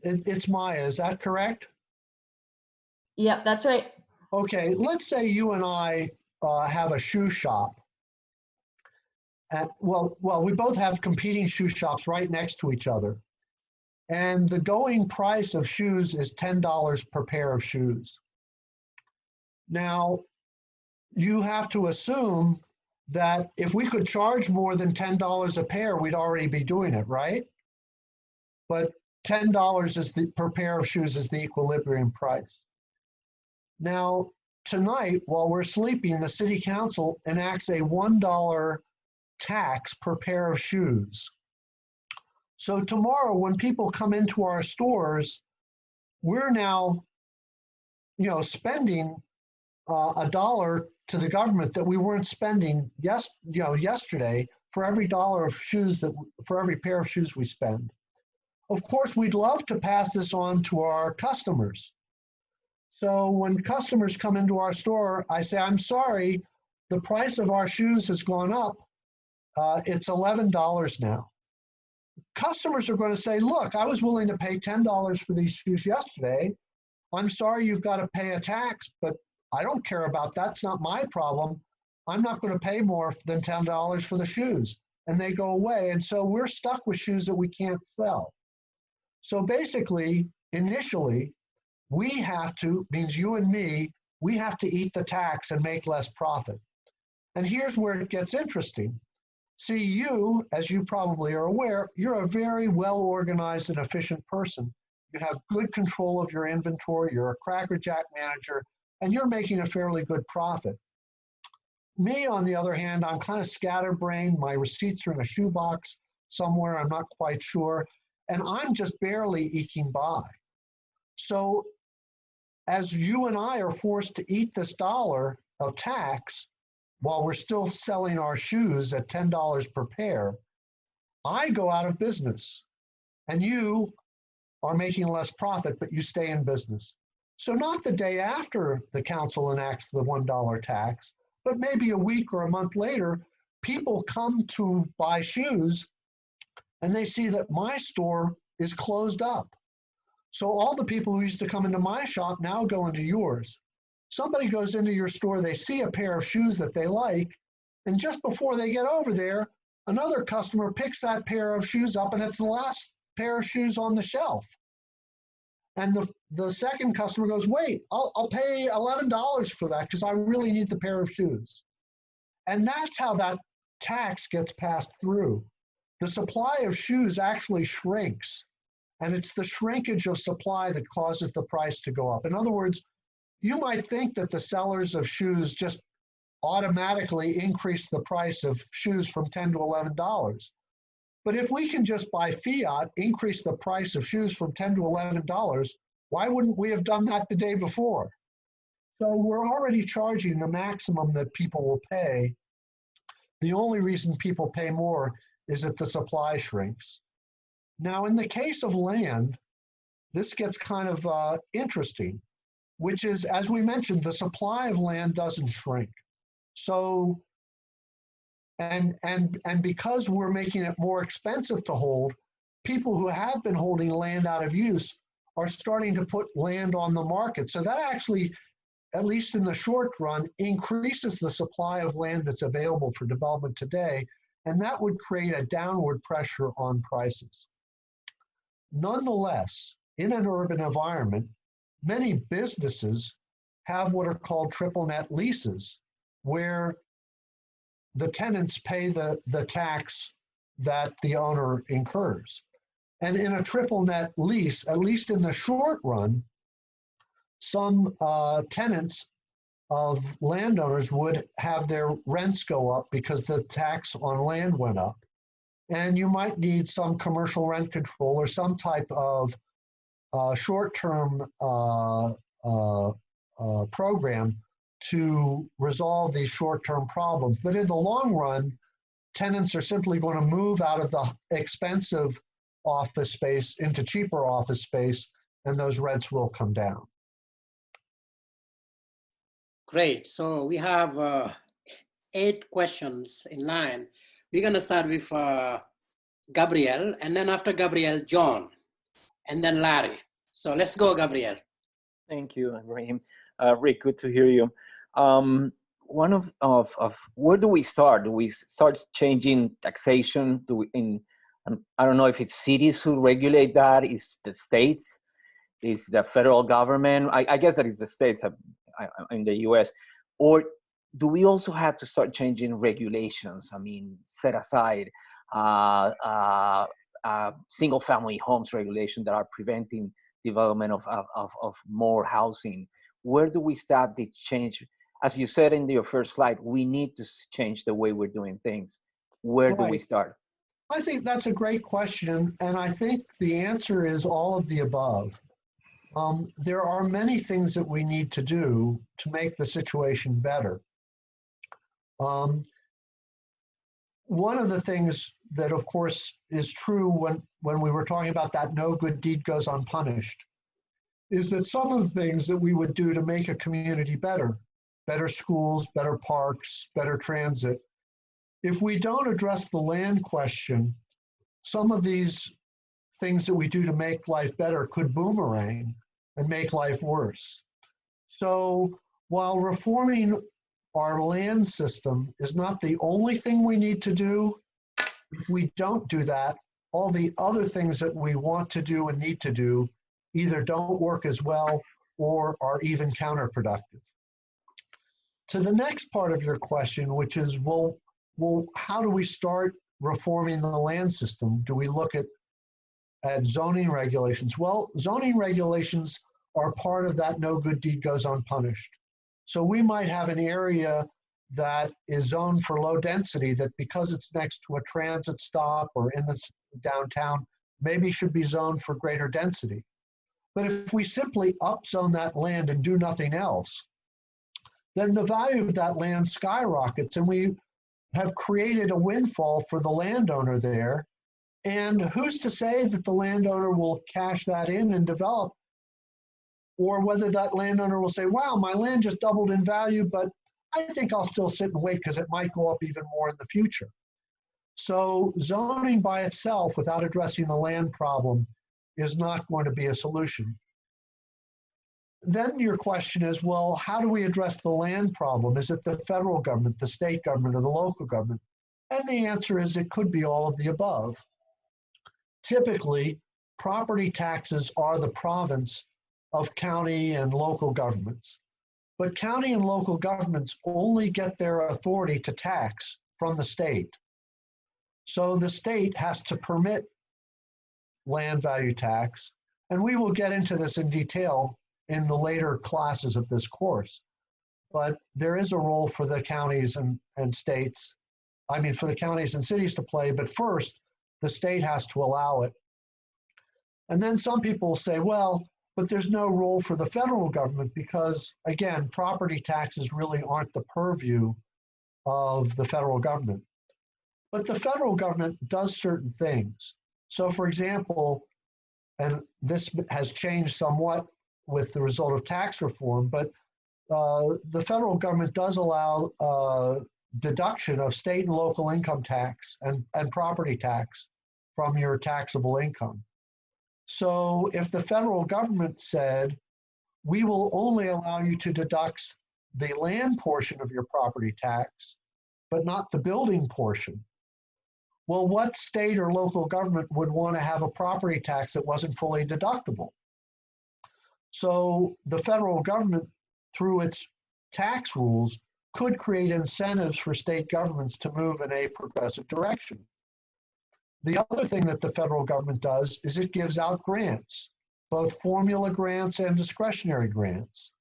It's Maya, is that correct? Yep, that's right. Okay, let's say you and I have a shoe shop. Well, we both have competing shoe shops right next to each other. And the going price of shoes is $10 per pair of shoes. Now, you have to assume that if we could charge more than $10 a pair, we'd already be doing it, right? But $10 per pair of shoes is the equilibrium price. Now, tonight, while we're sleeping, the city council enacts a $1 tax per pair of shoes. So tomorrow, when people come into our stores, we're now, spending $1 to the government that we weren't spending yesterday for every dollar of shoes for every pair of shoes we spend. Of course, we'd love to pass this on to our customers. So when customers come into our store, I say, I'm sorry, the price of our shoes has gone up. It's $11 now. Customers are going to say, look, I was willing to pay $10 for these shoes yesterday. I'm sorry you've got to pay a tax, but I don't care about that. It's not my problem. I'm not going to pay more than $10 for the shoes. And they go away. And so we're stuck with shoes that we can't sell. So basically, initially, we have to, means you and me, we have to eat the tax and make less profit. And here's where it gets interesting. See, you, as you probably are aware, you're a very well-organized and efficient person. You have good control of your inventory, you're a crackerjack manager, and you're making a fairly good profit. Me, on the other hand, I'm kind of scatterbrained. My receipts are in a shoebox somewhere, I'm not quite sure, and I'm just barely eking by. So as you and I are forced to eat this dollar of tax while we're still selling our shoes at $10 per pair, I go out of business, and you are making less profit, but you stay in business. So not the day after the council enacts the $1 tax, but maybe a week or a month later, people come to buy shoes and they see that my store is closed up. So all the people who used to come into my shop now go into yours. Somebody goes into your store, they see a pair of shoes that they like, and just before they get over there, another customer picks that pair of shoes up, and it's the last pair of shoes on the shelf. And the second customer goes, wait, I'll pay $11 for that because I really need the pair of shoes. And that's how that tax gets passed through. The supply of shoes actually shrinks, and it's the shrinkage of supply that causes the price to go up. In other words, you might think that the sellers of shoes just automatically increase the price of shoes from $10 to $11. But if we can just by fiat increase the price of shoes from $10 to $11, why wouldn't we have done that the day before? So we're already charging the maximum that people will pay. The only reason people pay more is that the supply shrinks. Now, in the case of land, this gets kind of interesting, which is, as we mentioned, the supply of land doesn't shrink. So, and because we're making it more expensive to hold, people who have been holding land out of use are starting to put land on the market. So that actually, at least in the short run, increases the supply of land that's available for development today, and that would create a downward pressure on prices. Nonetheless, in an urban environment, many businesses have what are called triple net leases, where the tenants pay the tax that the owner incurs. And in a triple net lease, at least in the short run, some tenants of landowners would have their rents go up because the tax on land went up. And you might need some commercial rent control or some type of short-term program to resolve these short-term problems. But in the long run, tenants are simply going to move out of the expensive office space into cheaper office space, and those rents will come down. Great. So we have 8 questions in line. We're going to start with Gabriel, and then after Gabriel, John, and then Larry. So let's go, Gabriel. Thank you, Ibrahim. Rick, good to hear you. One of where do we start? Do we start changing taxation? I don't know if it's cities who regulate that, is the states, is the federal government? I guess that is the states in the US. Or do we also have to start changing regulations? I mean, set aside single family homes regulation that are preventing development of more housing. Where do we start the change? As you said in your first slide, we need to change the way we're doing things. Where do we start? I think that's a great question, and I think the answer is all of the above. There are many things that we need to do to make the situation better. One of the things that, of course, is true when we were talking about that no good deed goes unpunished is that some of the things that we would do to make a community better schools, better parks, better transit, if we don't address the land question, some of these things that we do to make life better could boomerang and make life worse. So while reforming our land system is not the only thing we need to do, if we don't do that, all the other things that we want to do and need to do either don't work as well or are even counterproductive. To the next part of your question, which is, well, how do we start reforming the land system? Do we look at zoning regulations? Well, zoning regulations are part of that no good deed goes unpunished. So we might have an area that is zoned for low density that, because it's next to a transit stop or in the downtown, maybe should be zoned for greater density. But if we simply upzone that land and do nothing else, then the value of that land skyrockets, and we have created a windfall for the landowner there. And who's to say that the landowner will cash that in and develop, or whether that landowner will say, wow, my land just doubled in value, but I think I'll still sit and wait because it might go up even more in the future. So zoning by itself without addressing the land problem is not going to be a solution. Then your question is, well, how do we address the land problem? Is it the federal government, the state government, or the local government? And the answer is it could be all of the above. Typically, property taxes are the province of county and local governments. But county and local governments only get their authority to tax from the state. So the state has to permit land value tax, and we will get into this in detail in the later classes of this course. But there is a role for the counties and states, for the counties and cities to play, but first, the state has to allow it. And then some people will say, well, but there's no role for the federal government because, again, property taxes really aren't the purview of the federal government. But the federal government does certain things. So, for example, and this has changed somewhat with the result of tax reform, but the federal government does allow deduction of state and local income tax and property tax from your taxable income. So if the federal government said, we will only allow you to deduct the land portion of your property tax, but not the building portion, well, what state or local government would want to have a property tax that wasn't fully deductible? So the federal government, through its tax rules, could create incentives for state governments to move in a progressive direction. The other thing that the federal government does is it gives out grants, both formula grants and discretionary grants.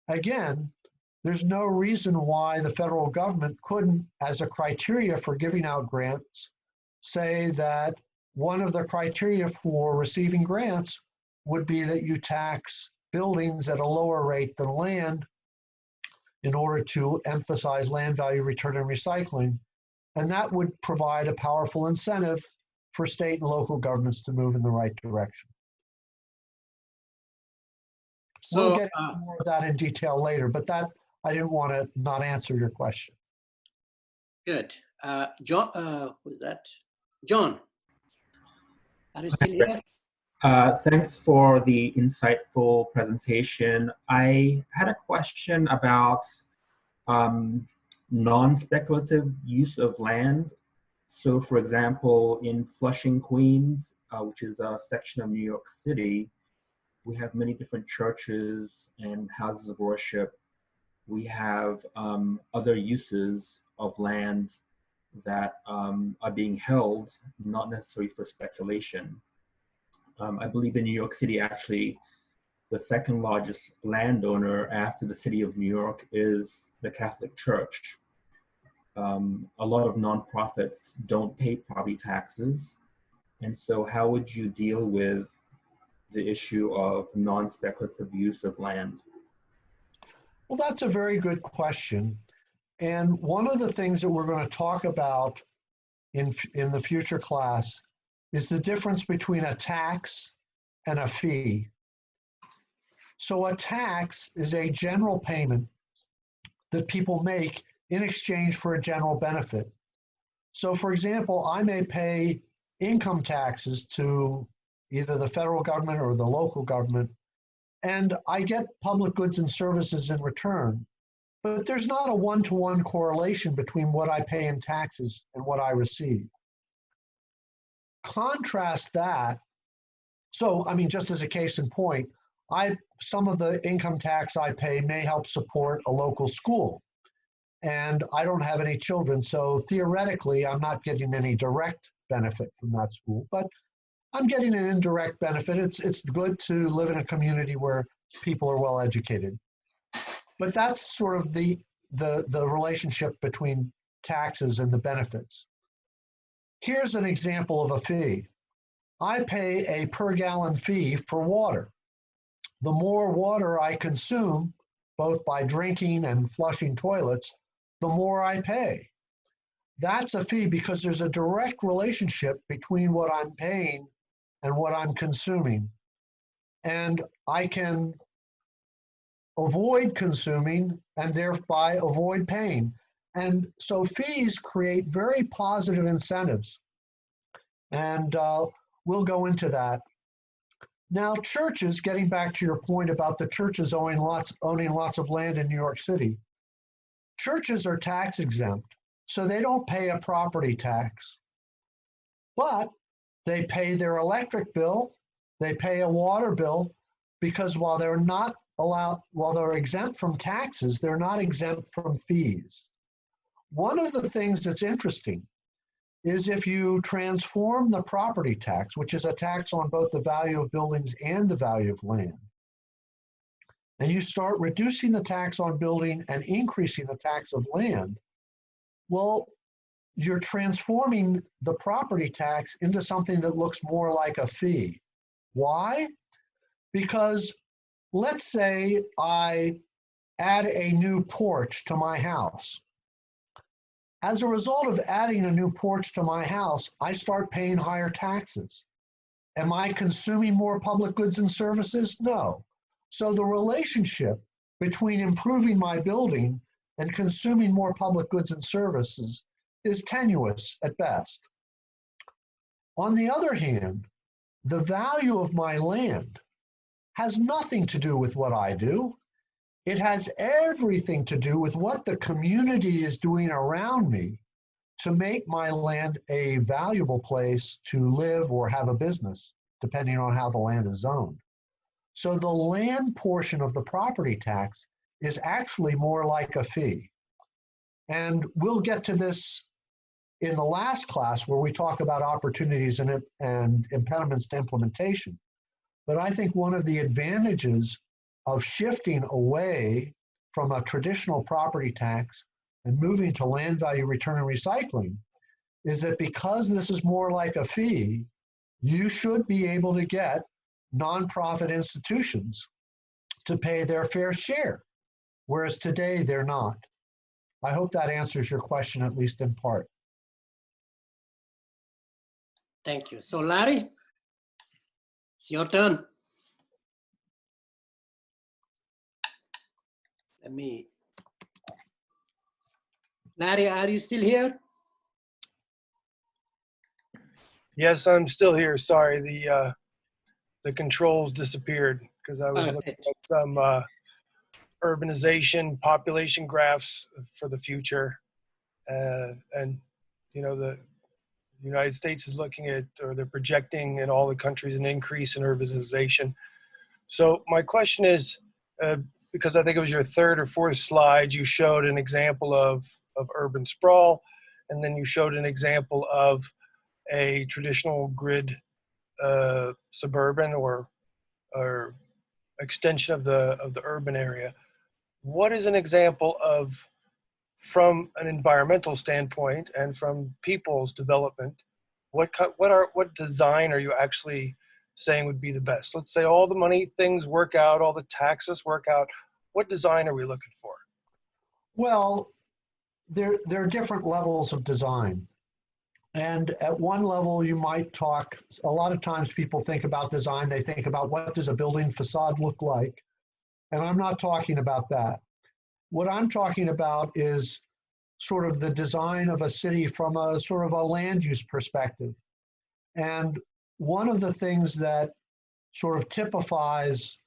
Again, there's no reason why the federal government couldn't, as a criteria for giving out grants, say that one of the criteria for receiving grants would be that you tax buildings at a lower rate than land in order to emphasize land value return and recycling. And that would provide a powerful incentive for state and local governments to move in the right direction. So we'll get into more of that in detail later, but that I didn't want to not answer your question. Good. John, who's that? John, are you still here? Thanks for the insightful presentation. I had a question about non-speculative use of land. So for example, in Flushing, Queens, which is a section of New York City, we have many different churches and houses of worship. We have other uses of lands that are being held, not necessarily for speculation. I believe in New York City, actually, the second largest landowner after the city of New York is the Catholic Church. A lot of nonprofits don't pay property taxes. And so how would you deal with the issue of non-speculative use of land? Well, that's a very good question. And one of the things that we're going to talk about in the future class is the difference between a tax and a fee. So a tax is a general payment that people make in exchange for a general benefit. So for example, I may pay income taxes to either the federal government or the local government and I get public goods and services in return. But there's not a one-to-one correlation between what I pay in taxes and what I receive. Contrast that. So, I mean, just as a case in point, some of the income tax I pay may help support a local school. And I don't have any children, so theoretically, I'm not getting any direct benefit from that school, but I'm getting an indirect benefit. It's good to live in a community where people are well educated. But that's sort of the relationship between taxes and the benefits. Here's an example of a fee. I pay a per gallon fee for water. The more water I consume, both by drinking and flushing toilets, the more I pay. That's a fee because there's a direct relationship between what I'm paying and what I'm consuming. And I can avoid consuming and thereby avoid paying. And so fees create very positive incentives. And we'll go into that. Now, churches, getting back to your point about the churches owning lots of land in New York City, churches are tax exempt, so they don't pay a property tax, but they pay their electric bill, they pay a water bill, because while they're exempt from taxes, they're not exempt from fees. One of the things that's interesting is if you transform the property tax, which is a tax on both the value of buildings and the value of land, and you start reducing the tax on building and increasing the tax of land, well, you're transforming the property tax into something that looks more like a fee. Why? Because let's say I add a new porch to my house. As a result of adding a new porch to my house, I start paying higher taxes. Am I consuming more public goods and services? No. So the relationship between improving my building and consuming more public goods and services is tenuous at best. On the other hand, the value of my land has nothing to do with what I do. It has everything to do with what the community is doing around me to make my land a valuable place to live or have a business, depending on how the land is zoned. So the land portion of the property tax is actually more like a fee. And we'll get to this in the last class where we talk about opportunities and impediments to implementation. But I think one of the advantages of shifting away from a traditional property tax and moving to land value return and recycling is that because this is more like a fee, you should be able to get nonprofit institutions to pay their fair share, whereas today they're not. I hope that answers your question, at least in part. Thank you. So Larry, it's your turn. Larry, are you still here? Yes, I'm still here. Sorry, the controls disappeared because I was looking at some urbanization population graphs for the future, and you know the United States is looking at, or they're projecting in all the countries, an increase in urbanization. So my question is, because I think it was your third or fourth slide, you showed an example of urban sprawl, and then you showed an example of a traditional grid suburban or extension of the urban area. What is an example of, from an environmental standpoint and from people's development, what design are you actually saying would be the best? Let's say all the money things work out, all the taxes work out. What design are we looking for? Well, there are different levels of design. And at one level, you might talk, a lot of times people think about design, they think about what does a building facade look like? And I'm not talking about that. What I'm talking about is sort of the design of a city from a sort of a land use perspective. And one of the things that sort of typifies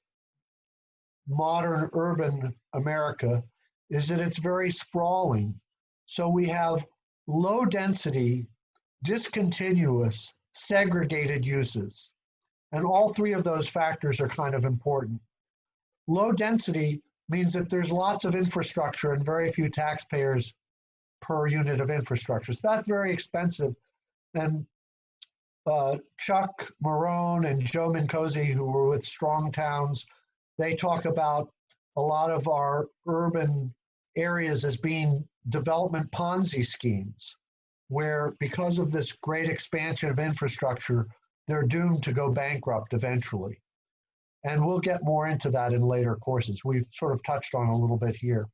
modern urban America is that it's very sprawling. So we have low density, discontinuous, segregated uses. And all three of those factors are kind of important. Low density means that there's lots of infrastructure and very few taxpayers per unit of infrastructure. So that's very expensive. And Chuck Marone and Joe Mincosi, who were with Strong Towns, they talk about a lot of our urban areas as being development Ponzi schemes, where because of this great expansion of infrastructure, they're doomed to go bankrupt eventually. And we'll get more into that in later courses. We've sort of touched on a little bit here.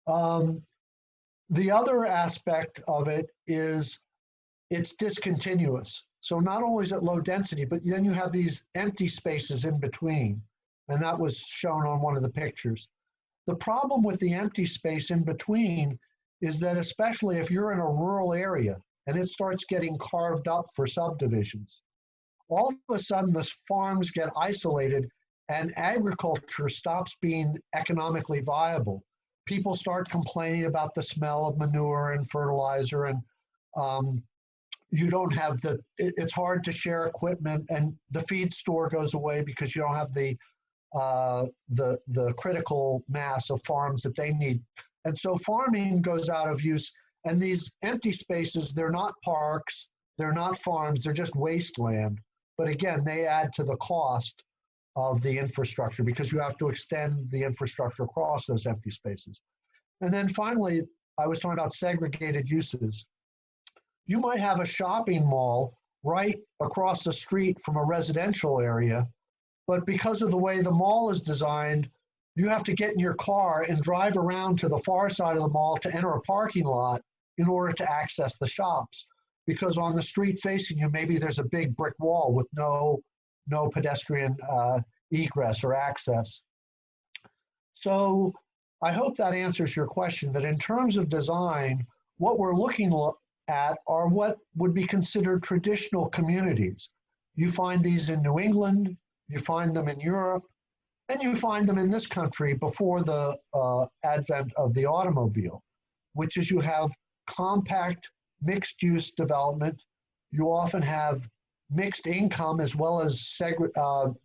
The other aspect of it is it's discontinuous. So not only is it low density, but then you have these empty spaces in between. And that was shown on one of the pictures. The problem with the empty space in between is that especially if you're in a rural area and it starts getting carved up for subdivisions, all of a sudden the farms get isolated and agriculture stops being economically viable. People start complaining about the smell of manure and fertilizer, and you don't have it's hard to share equipment, and the feed store goes away because you don't have the critical mass of farms that they need. And so farming goes out of use, and these empty spaces, they're not parks, they're not farms, they're just wasteland. But again, they add to the cost of the infrastructure because you have to extend the infrastructure across those empty spaces. And then finally, I was talking about segregated uses. You might have a shopping mall right across the street from a residential area, but because of the way the mall is designed, you have to get in your car and drive around to the far side of the mall to enter a parking lot in order to access the shops. Because on the street facing you, maybe there's a big brick wall with no pedestrian egress or access. So I hope that answers your question, that in terms of design, what we're looking at are what would be considered traditional communities. You find these in New England, you find them in Europe, and you find them in this country before the advent of the automobile, which is you have compact mixed-use development. You often have mixed income as well as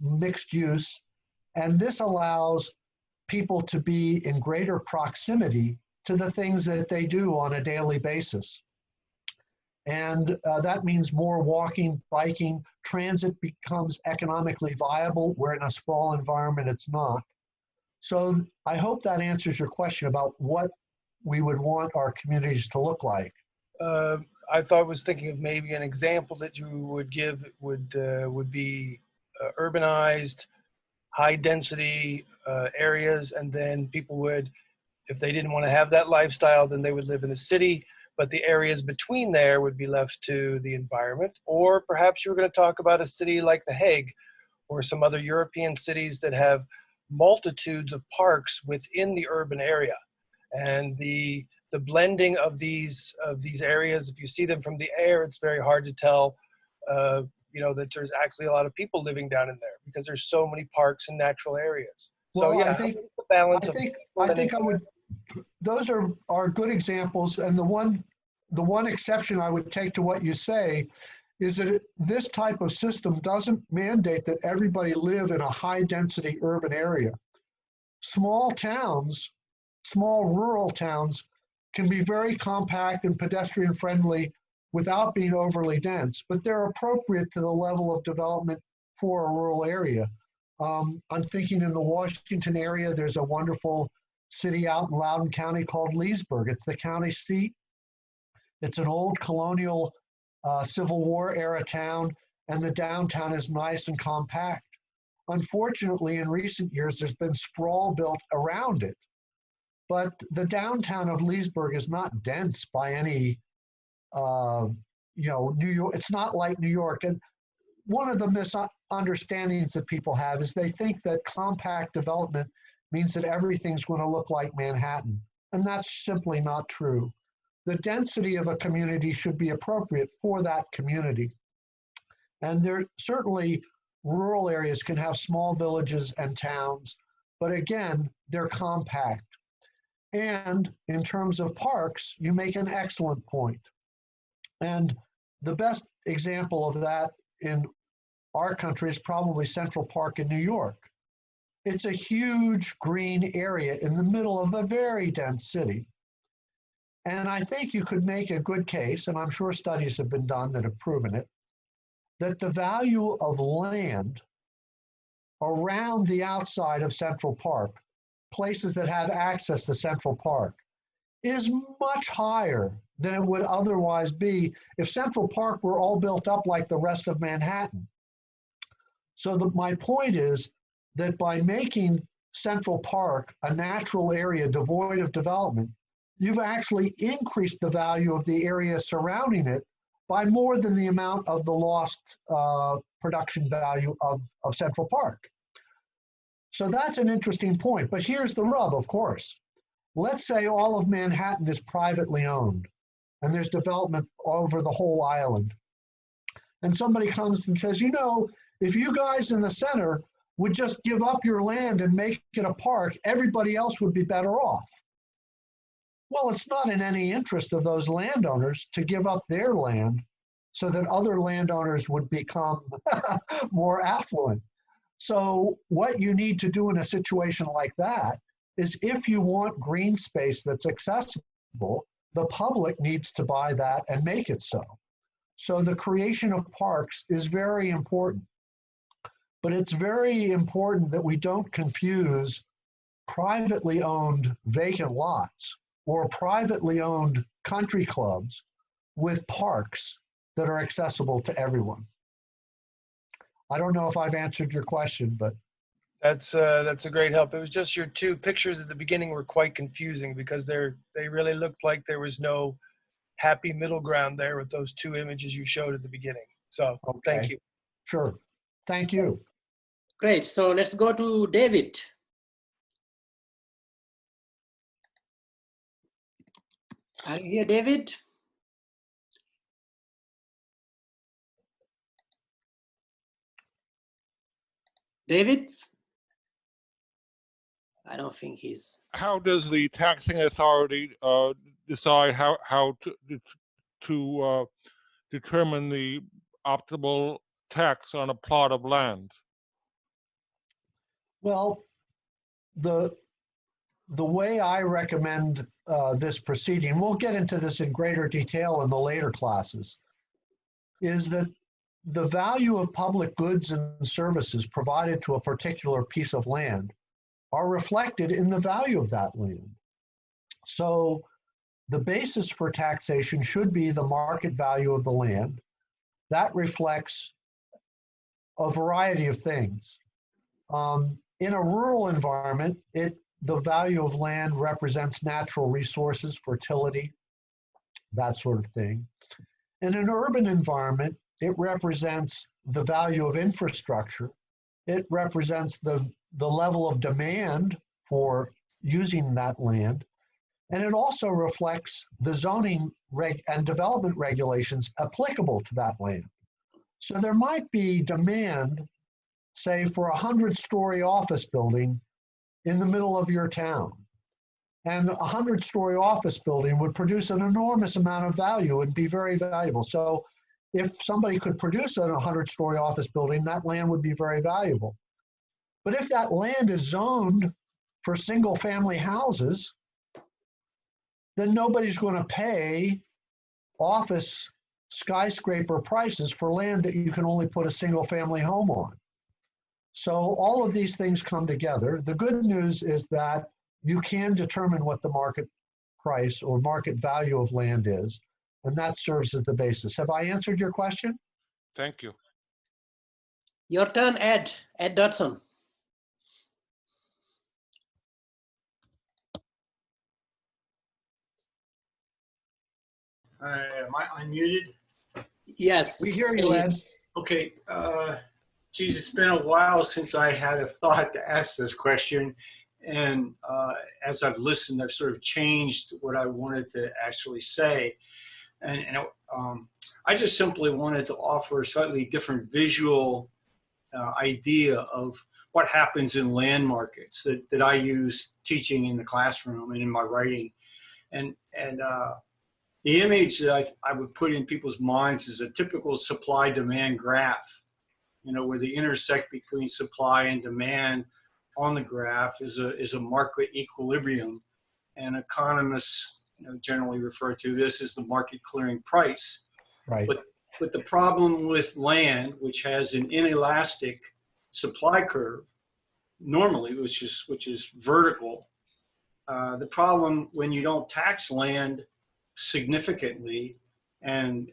mixed use, and this allows people to be in greater proximity to the things that they do on a daily basis. And that means more walking, biking, transit becomes economically viable, where in a sprawl environment it's not. So I hope that answers your question about what we would want our communities to look like. I was thinking of maybe an example that you would give would be urbanized, high density areas, and then people would, if they didn't want to have that lifestyle, then they would live in a city, but the areas between there would be left to the environment. Or perhaps you're going to talk about a city like The Hague or some other European cities that have multitudes of parks within the urban area. And the blending of these areas, if you see them from the air, it's very hard to tell that there's actually a lot of people living down in there because there's so many parks and natural areas. Well, so yeah, I think the balance those are good examples, and the one exception I would take to what you say is that this type of system doesn't mandate that everybody live in a high density urban area. Small towns, small rural towns, can be very compact and pedestrian friendly without being overly dense, but they're appropriate to the level of development for a rural area. I'm thinking in the Washington area, there's a wonderful city out in Loudoun County called Leesburg. It's the county seat. It's an old colonial Civil War era town, and the downtown is nice and compact. Unfortunately, in recent years, there's been sprawl built around it. But the downtown of Leesburg is not dense by any, New York. It's not like New York. And one of the misunderstandings that people have is they think that compact development means that everything's going to look like Manhattan. And that's simply not true. The density of a community should be appropriate for that community. And there certainly rural areas can have small villages and towns, but again, they're compact. And in terms of parks, you make an excellent point. And the best example of that in our country is probably Central Park in New York. It's a huge green area in the middle of a very dense city. And I think you could make a good case, and I'm sure studies have been done that have proven it, that the value of land around the outside of Central Park, places that have access to Central Park, is much higher than it would otherwise be if Central Park were all built up like the rest of Manhattan. So my point is that by making Central Park a natural area devoid of development, you've actually increased the value of the area surrounding it by more than the amount of the lost production value of Central Park. So that's an interesting point. But here's the rub, of course. Let's say all of Manhattan is privately owned and there's development over the whole island. And somebody comes and says, you know, if you guys in the center would just give up your land and make it a park, everybody else would be better off. Well, it's not in any interest of those landowners to give up their land so that other landowners would become more affluent. So what you need to do in a situation like that is, if you want green space that's accessible, the public needs to buy that and make it so. So the creation of parks is very important. But it's very important that we don't confuse privately owned vacant lots or privately owned country clubs with parks that are accessible to everyone. I don't know if I've answered your question, but that's a great help. It was just your two pictures at the beginning were quite confusing because they really looked like there was no happy middle ground there with those two images you showed at the beginning. So okay. Thank you. Sure. Thank you. Great. So let's go to David. Are you here, David? David? I don't think he's. How does the taxing authority decide how to determine the optimal tax on a plot of land? Well, the way I recommend this proceeding, we'll get into this in greater detail in the later classes, is that the value of public goods and services provided to a particular piece of land are reflected in the value of that land. So the basis for taxation should be the market value of the land. That reflects a variety of things. In a rural environment, the value of land represents natural resources, fertility, that sort of thing. In an urban environment, it represents the value of infrastructure. It represents the level of demand for using that land. And it also reflects the zoning and development regulations applicable to that land. So there might be demand, say, for a 100-story office building in the middle of your town. And a 100-story office building would produce an enormous amount of value and be very valuable. So if somebody could produce a 100-story office building, that land would be very valuable. But if that land is zoned for single-family houses, then nobody's going to pay office skyscraper prices for land that you can only put a single-family home on. So all of these things come together. The good news is that you can determine what the market price or market value of land is, and that serves as the basis. Have I answered your question? Thank you. Your turn, Ed Dodson. Am I unmuted? Yes. We hear you, Ed. Okay. Geez, it's been a while since I had a thought to ask this question. And as I've listened, I've sort of changed what I wanted to actually say. And I just simply wanted to offer a slightly different visual idea of what happens in land markets that I use teaching in the classroom and in my writing. And the image that I would put in people's minds is a typical supply-demand graph, you know, where the intersect between supply and demand on the graph is a market equilibrium. And economists, you know, generally refer to this as the market clearing price. Right. But the problem with land, which has an inelastic supply curve, normally, which is vertical, the problem when you don't tax land significantly, and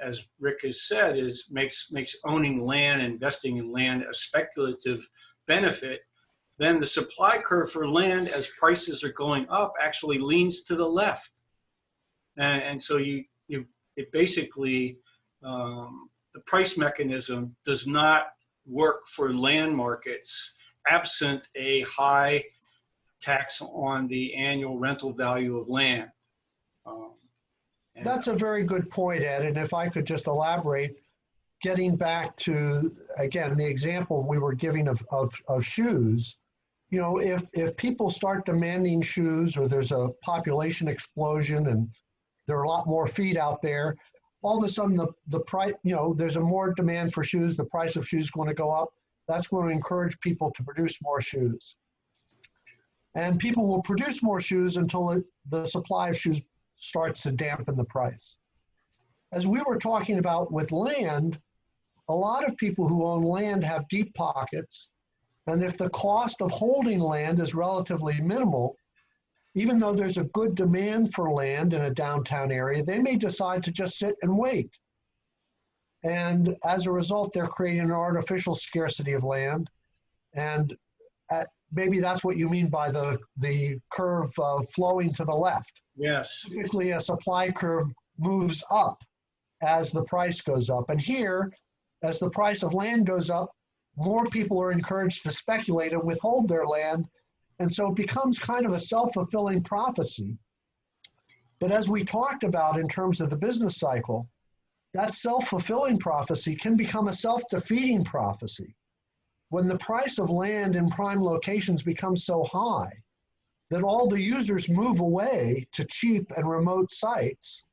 as Rick has said, is makes owning land, investing in land a speculative benefit, then the supply curve for land as prices are going up actually leans to the left. And so it basically, the price mechanism does not work for land markets absent a high tax on the annual rental value of land. That's a very good point, Ed. And if I could just elaborate, getting back to, again, the example we were giving of shoes, you know, if people start demanding shoes, or there's a population explosion and there are a lot more feet out there, all of a sudden the price, you know, there's a more demand for shoes, the price of shoes is going to go up. That's going to encourage people to produce more shoes. And people will produce more shoes until the supply of shoes starts to dampen the price. As we were talking about with land, a lot of people who own land have deep pockets. And if the cost of holding land is relatively minimal, even though there's a good demand for land in a downtown area, they may decide to just sit and wait. And as a result, they're creating an artificial scarcity of land. And maybe that's what you mean by the curve flowing to the left. Yes. Typically, a supply curve moves up as the price goes up. And here, as the price of land goes up, more people are encouraged to speculate and withhold their land. And so it becomes kind of a self-fulfilling prophecy. But as we talked about in terms of the business cycle, that self-fulfilling prophecy can become a self-defeating prophecy. When the price of land in prime locations becomes so high that all the users move away to cheap and remote sites,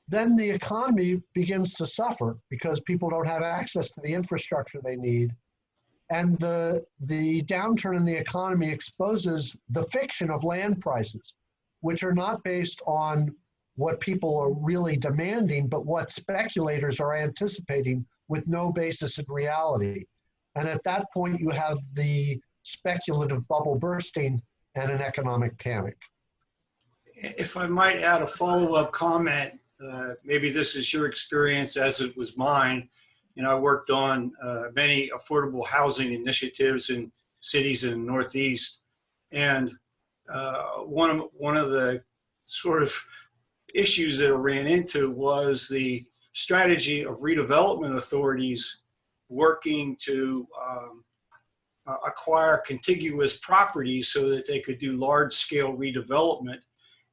then the economy begins to suffer because people don't have access to the infrastructure they need. And the downturn in the economy exposes the fiction of land prices, which are not based on what people are really demanding, but what speculators are anticipating with no basis in reality. And at that point, you have the speculative bubble bursting and an economic panic. If I might add a follow-up comment, maybe this is your experience as it was mine. You know, I worked on many affordable housing initiatives in cities in the Northeast. And one of the sort of issues that I ran into was the strategy of redevelopment authorities working to acquire contiguous properties so that they could do large-scale redevelopment.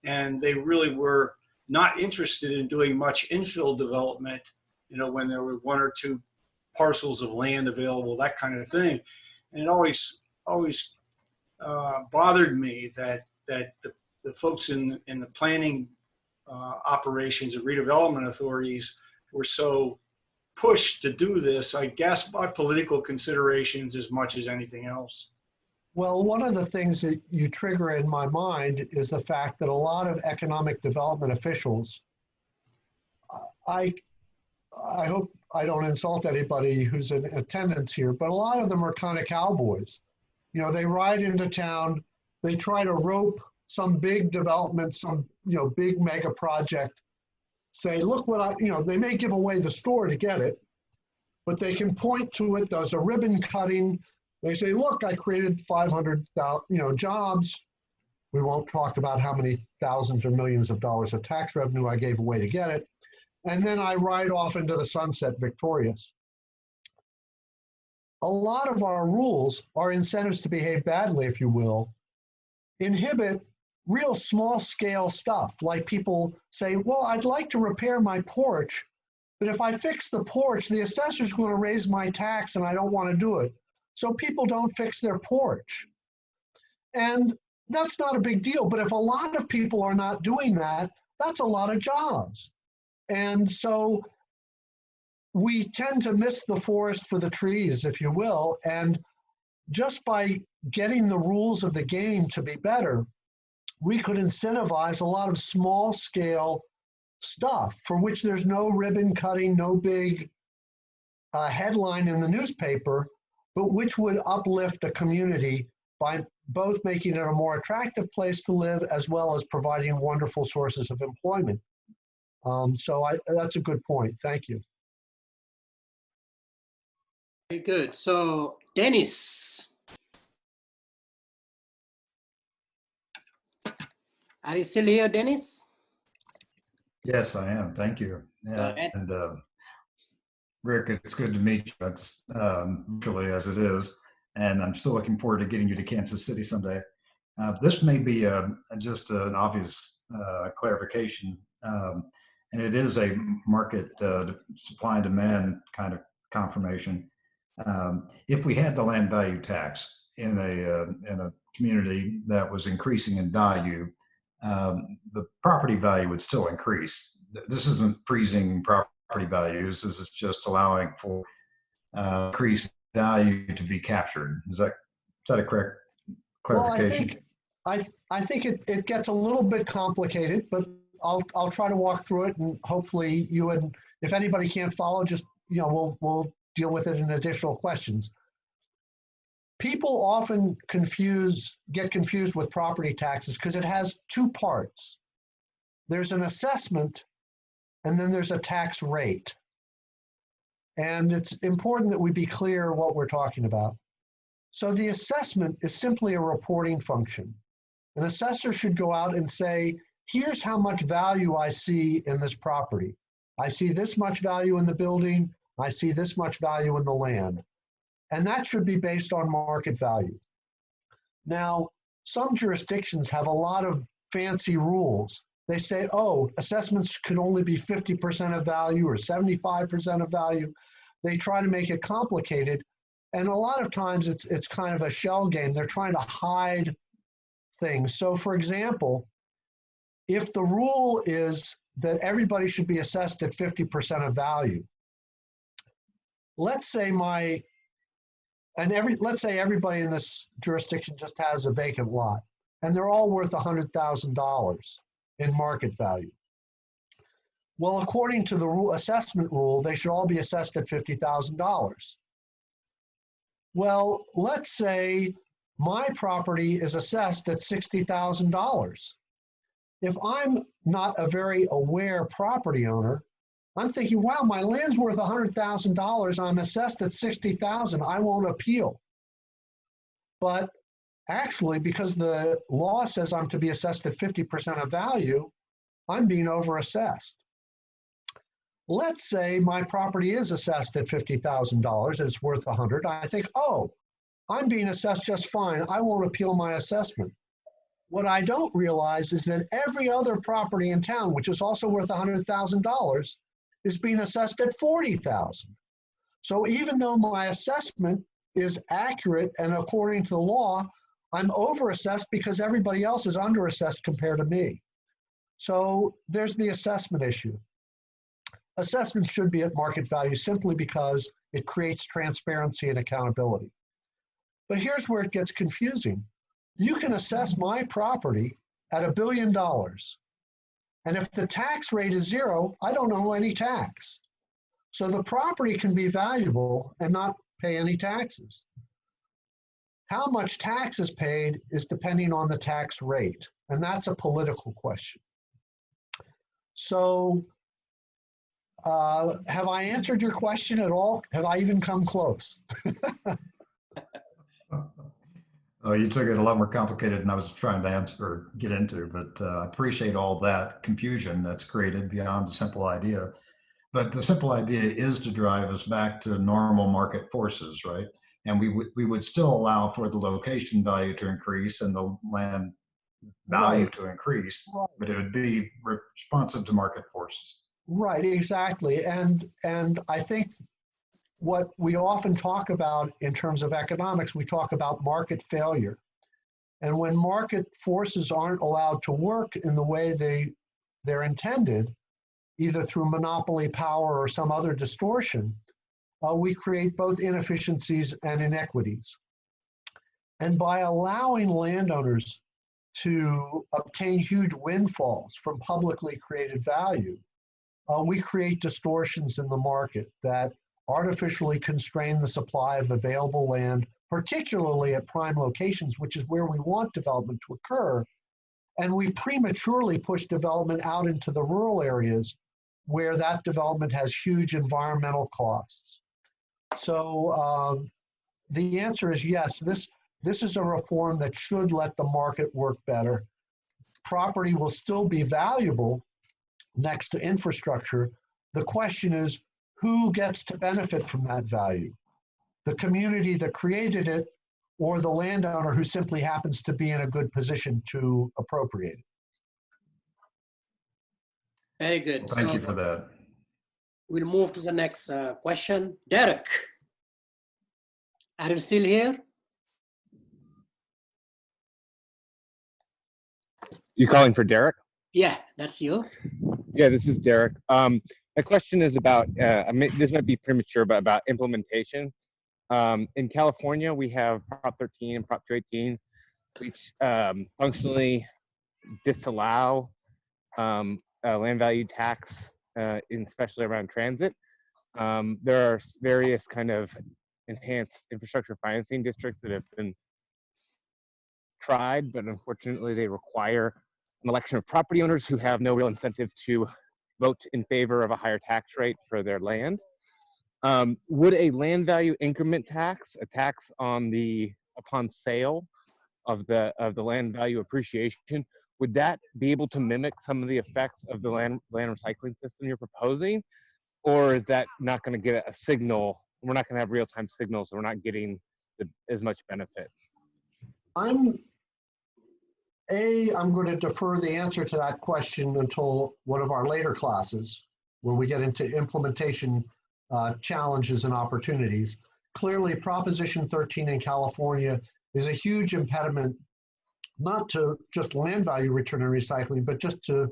And they really were not interested in doing much infill development, you know, when there were 1 or 2 parcels of land available, that kind of thing. And it always bothered me that the folks in the planning operations and redevelopment authorities were so pushed to do this, I guess, by political considerations as much as anything else. Well, one of the things that you trigger in my mind is the fact that a lot of economic development officials, I hope I don't insult anybody who's in attendance here, but a lot of them are kind of cowboys. You know, they ride into town, they try to rope some big development, some, you know, big mega project, say, look what they may give away the store to get it, but they can point to it, there's a ribbon cutting. They say, look, I created 500,000, jobs. We won't talk about how many thousands or millions of dollars of tax revenue I gave away to get it. And then I ride off into the sunset victorious. A lot of our rules, our incentives to behave badly, if you will, inhibit real small scale stuff. Like people say, well, I'd like to repair my porch, But if I fix the porch, the assessor's going to raise my tax and I don't want to do it. So people don't fix their porch. And that's not a big deal. But if a lot of people are not doing that, that's a lot of jobs. And so we tend to miss the forest for the trees, if you will. And just by getting the rules of the game to be better, we could incentivize a lot of small scale stuff for which there's no ribbon cutting, no big headline in the newspaper, but which would uplift a community by both making it a more attractive place to live as well as providing wonderful sources of employment. So that's a good point. Thank you. Very good. So, Dennis, are you still here, Dennis? Yes, I am. Thank you. And Rick, it's good to meet you. It's virtually as it is, and I'm still looking forward to getting you to Kansas City someday. This may be just an obvious clarification, and it is a market supply and demand kind of confirmation. If we had the land value tax in a community that was increasing in value, the property value would still increase. This isn't freezing property values. This is just allowing for increased value to be captured. Is that a correct clarification? Well, I think it gets a little bit complicated, but I'll try to walk through it, and hopefully you and if anybody can't follow, just we'll deal with it in additional questions. People often get confused with property taxes because it has two parts. There's an assessment, and then there's a tax rate. And it's important that we be clear what we're talking about. So the assessment is simply a reporting function. An assessor should go out and say, here's how much value I see in this property. I see this much value in the building. I see this much value in the land. And that should be based on market value. Now, some jurisdictions have a lot of fancy rules. They say, oh, assessments could only be 50% of value or 75% of value. They try to make it complicated. And a lot of times it's kind of a shell game. They're trying to hide things. So for example, if the rule is that everybody should be assessed at 50% of value, let's say everybody in this jurisdiction just has a vacant lot, and they're all worth $100,000 in market value. Well, according to the assessment rule, they should all be assessed at $50,000. Well, let's say my property is assessed at $60,000. If I'm not a very aware property owner, I'm thinking, wow, my land's worth $100,000. I'm assessed at $60,000. I won't appeal. But actually, because the law says I'm to be assessed at 50% of value, I'm being overassessed. Let's say my property is assessed at $50,000 and it's worth $100,000. I think, oh, I'm being assessed just fine. I won't appeal my assessment. What I don't realize is that every other property in town, which is also worth $100,000, is being assessed at $40,000. So even though my assessment is accurate and according to the law, I'm overassessed because everybody else is underassessed compared to me. So there's the assessment issue. Assessment should be at market value simply because it creates transparency and accountability. But here's where it gets confusing. You can assess my property at $1 billion. And if the tax rate is 0, I don't owe any tax. So the property can be valuable and not pay any taxes. How much tax is paid is depending on the tax rate, and that's a political question. So have I answered your question at all? Have I even come close? Oh, you took it a lot more complicated than I was trying to answer or get into, but I appreciate all that confusion that's created beyond the simple idea. But the simple idea is to drive us back to normal market forces, right? And we would still allow for the location value to increase and the land value to increase, but it would be responsive to market forces. Right, exactly. And I think what we often talk about in terms of economics, we talk about market failure. And when market forces aren't allowed to work in the way they're intended, either through monopoly power or some other distortion, we create both inefficiencies and inequities. And by allowing landowners to obtain huge windfalls from publicly created value, we create distortions in the market that artificially constrain the supply of available land, particularly at prime locations, which is where we want development to occur. And we prematurely push development out into the rural areas where that development has huge environmental costs. So the answer is yes, this is a reform that should let the market work better. Property will still be valuable next to infrastructure. The question is, who gets to benefit from that value? The community that created it, or the landowner who simply happens to be in a good position to appropriate it? Very good. Well, thank you for that. We'll move to the next question. Derek, are you still here? You calling for Derek? Yeah, that's you. Yeah, this is Derek. My question is about, this might be premature, but about implementation. In California, we have Prop 13 and Prop 218, which functionally disallow land value tax, especially around transit. There are various kind of enhanced infrastructure financing districts that have been tried, but unfortunately they require an election of property owners who have no real incentive to vote in favor of a higher tax rate for their land. Would a land value increment tax, a tax on upon sale of the land value appreciation, would that be able to mimic some of the effects of the land recycling system you're proposing? Or is that not going to get a signal? We're not going to have real-time signals, so we're not getting as much benefit. I'm going to defer the answer to that question until one of our later classes, when we get into implementation challenges and opportunities. Clearly, Proposition 13 in California is a huge impediment, not to just land value return and recycling, but just to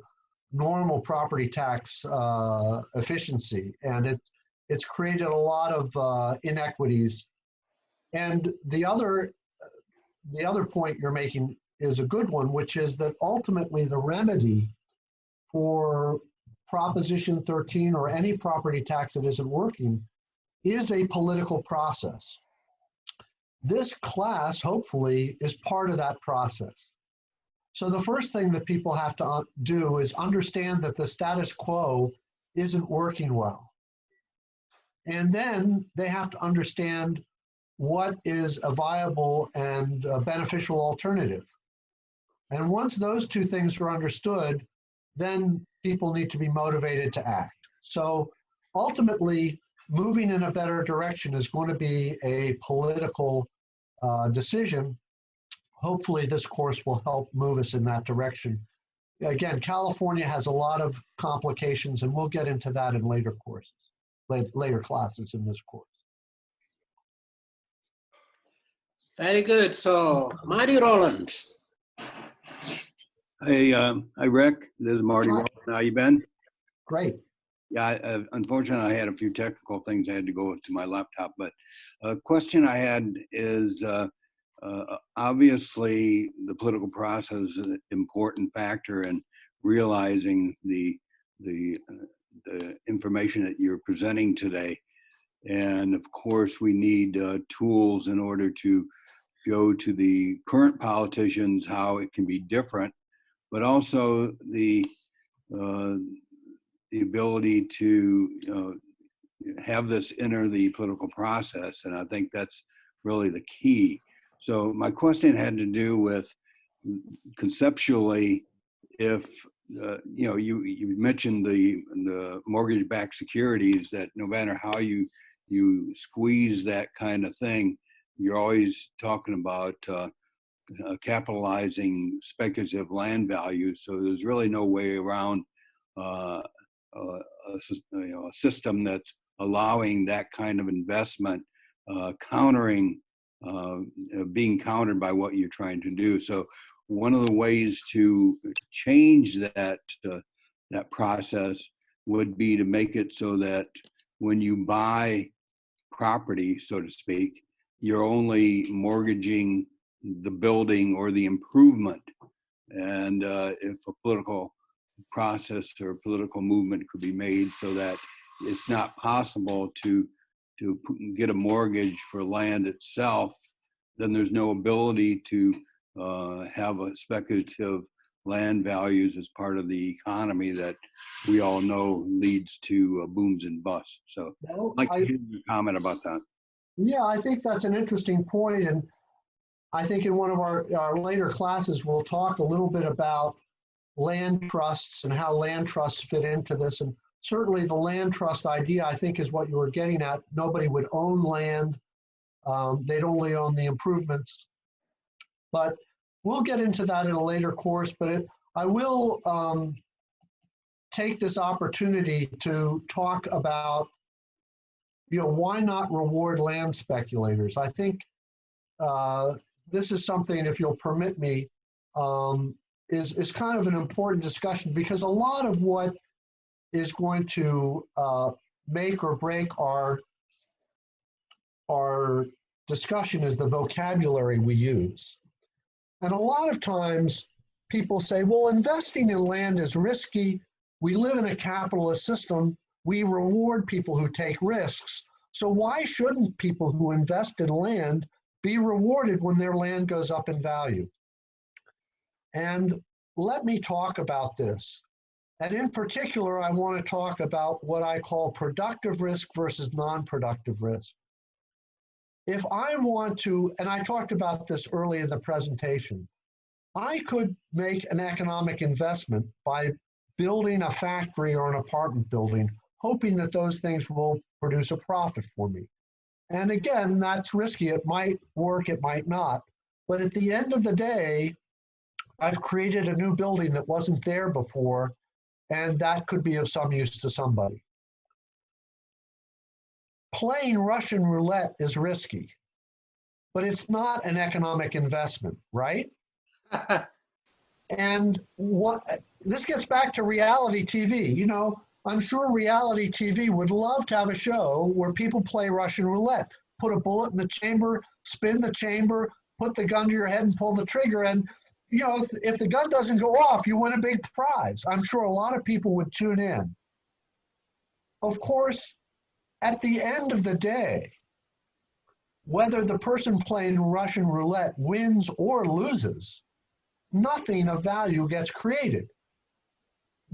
normal property tax efficiency. And it's created a lot of inequities. And the other point you're making is a good one, which is that ultimately the remedy for Proposition 13 or any property tax that isn't working is a political process. This class, hopefully, is part of that process. So the first thing that people have to do is understand that the status quo isn't working well. And then they have to understand what is a viable and beneficial alternative. And once those two things are understood, then people need to be motivated to act. So ultimately, moving in a better direction is going to be a political decision. Hopefully this course will help move us in that direction. Again, California has a lot of complications, and we'll get into that in later courses, later classes in this course. Very good. So, Marty Rowland. Hey, hi Rick. This is Marty Rowland. How you been? Great. Yeah, unfortunately, I had a few technical things I had to go to my laptop. But a question I had is, obviously, the political process is an important factor in realizing the information that you're presenting today. And of course, we need tools in order to show to the current politicians how it can be different, but also the ability to have this enter the political process. And I think that's really the key. So my question had to do with conceptually, if you mentioned the mortgage-backed securities, that no matter how you squeeze that kind of thing, you're always talking about capitalizing speculative land values. So there's really no way around a system that's allowing that kind of investment, countering, being countered by what you're trying to do. So one of the ways to change that that process would be to make it so that when you buy property, so to speak, you're only mortgaging the building or the improvement. And if a political process or political movement could be made so that it's not possible to get a mortgage for land itself, then there's no ability to have a speculative land values as part of the economy that we all know leads to booms and busts. So Well, I'd like to hear your comment about that. Yeah, I think that's an interesting point, and I think in one of our later classes we'll talk a little bit about land trusts and how land trusts fit into this. And certainly the land trust idea, I think, is what you were getting at. Nobody would own land. They'd only own the improvements. But we'll get into that in a later course. But I will take this opportunity to talk about, why not reward land speculators? I think this is something, if you'll permit me, is kind of an important discussion, because a lot of what is going to make or break our discussion is the vocabulary we use. And a lot of times people say, well, investing in land is risky. We live in a capitalist system. We reward people who take risks. So why shouldn't people who invest in land be rewarded when their land goes up in value? And let me talk about this. And in particular, I want to talk about what I call productive risk versus non-productive risk. If I want to, and I talked about this early in the presentation, I could make an economic investment by building a factory or an apartment building, hoping that those things will produce a profit for me. And again, that's risky. It might work, it might not. But at the end of the day, I've created a new building that wasn't there before, and that could be of some use to somebody. Playing Russian roulette is risky, but it's not an economic investment, right? And this gets back to reality TV. I'm sure reality TV would love to have a show where people play Russian roulette, put a bullet in the chamber, spin the chamber, put the gun to your head and pull the trigger. And, if the gun doesn't go off, you win a big prize. I'm sure a lot of people would tune in. Of course, at the end of the day, whether the person playing Russian roulette wins or loses, nothing of value gets created.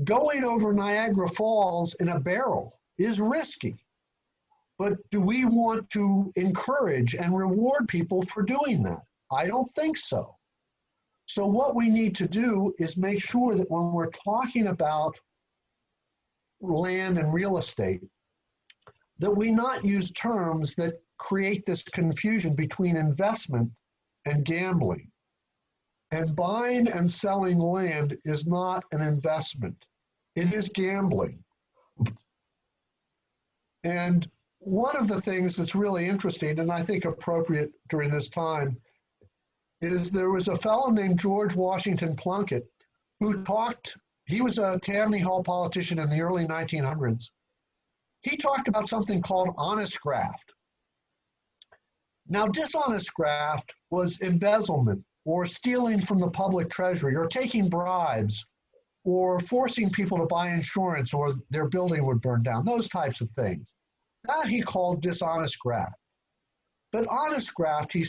Going over Niagara Falls in a barrel is risky, but do we want to encourage and reward people for doing that? I don't think so. So what we need to do is make sure that when we're talking about land and real estate, that we not use terms that create this confusion between investment and gambling. And buying and selling land is not an investment. It is gambling. And one of the things that's really interesting, and I think appropriate during this time, is there was a fellow named George Washington Plunkett who he was a Tammany Hall politician in the early 1900s. He talked about something called honest graft. Now, dishonest graft was embezzlement, or stealing from the public treasury, or taking bribes, or forcing people to buy insurance, or their building would burn down, those types of things. That he called dishonest graft. But honest graft, he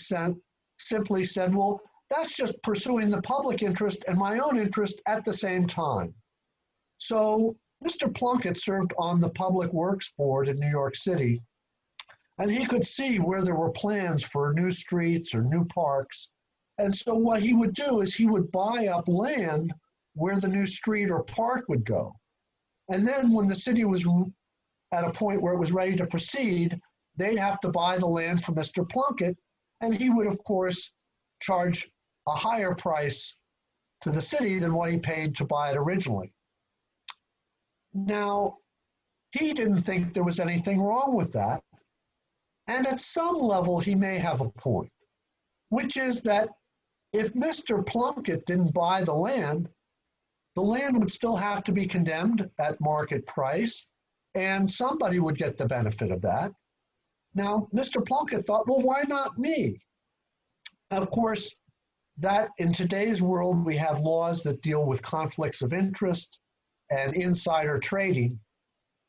simply said, well, that's just pursuing the public interest and my own interest at the same time. So Mr. Plunkett served on the Public Works Board in New York City, and he could see where there were plans for new streets or new parks. And so what he would do is he would buy up land where the new street or park would go. And then when the city was at a point where it was ready to proceed, they'd have to buy the land from Mr. Plunkett, and he would, of course, charge a higher price to the city than what he paid to buy it originally. Now, he didn't think there was anything wrong with that. And at some level, he may have a point, which is that if Mr. Plunkett didn't buy the land would still have to be condemned at market price, and somebody would get the benefit of that. Now, Mr. Plunkett thought, well, why not me? Of course, that in today's world, we have laws that deal with conflicts of interest and insider trading.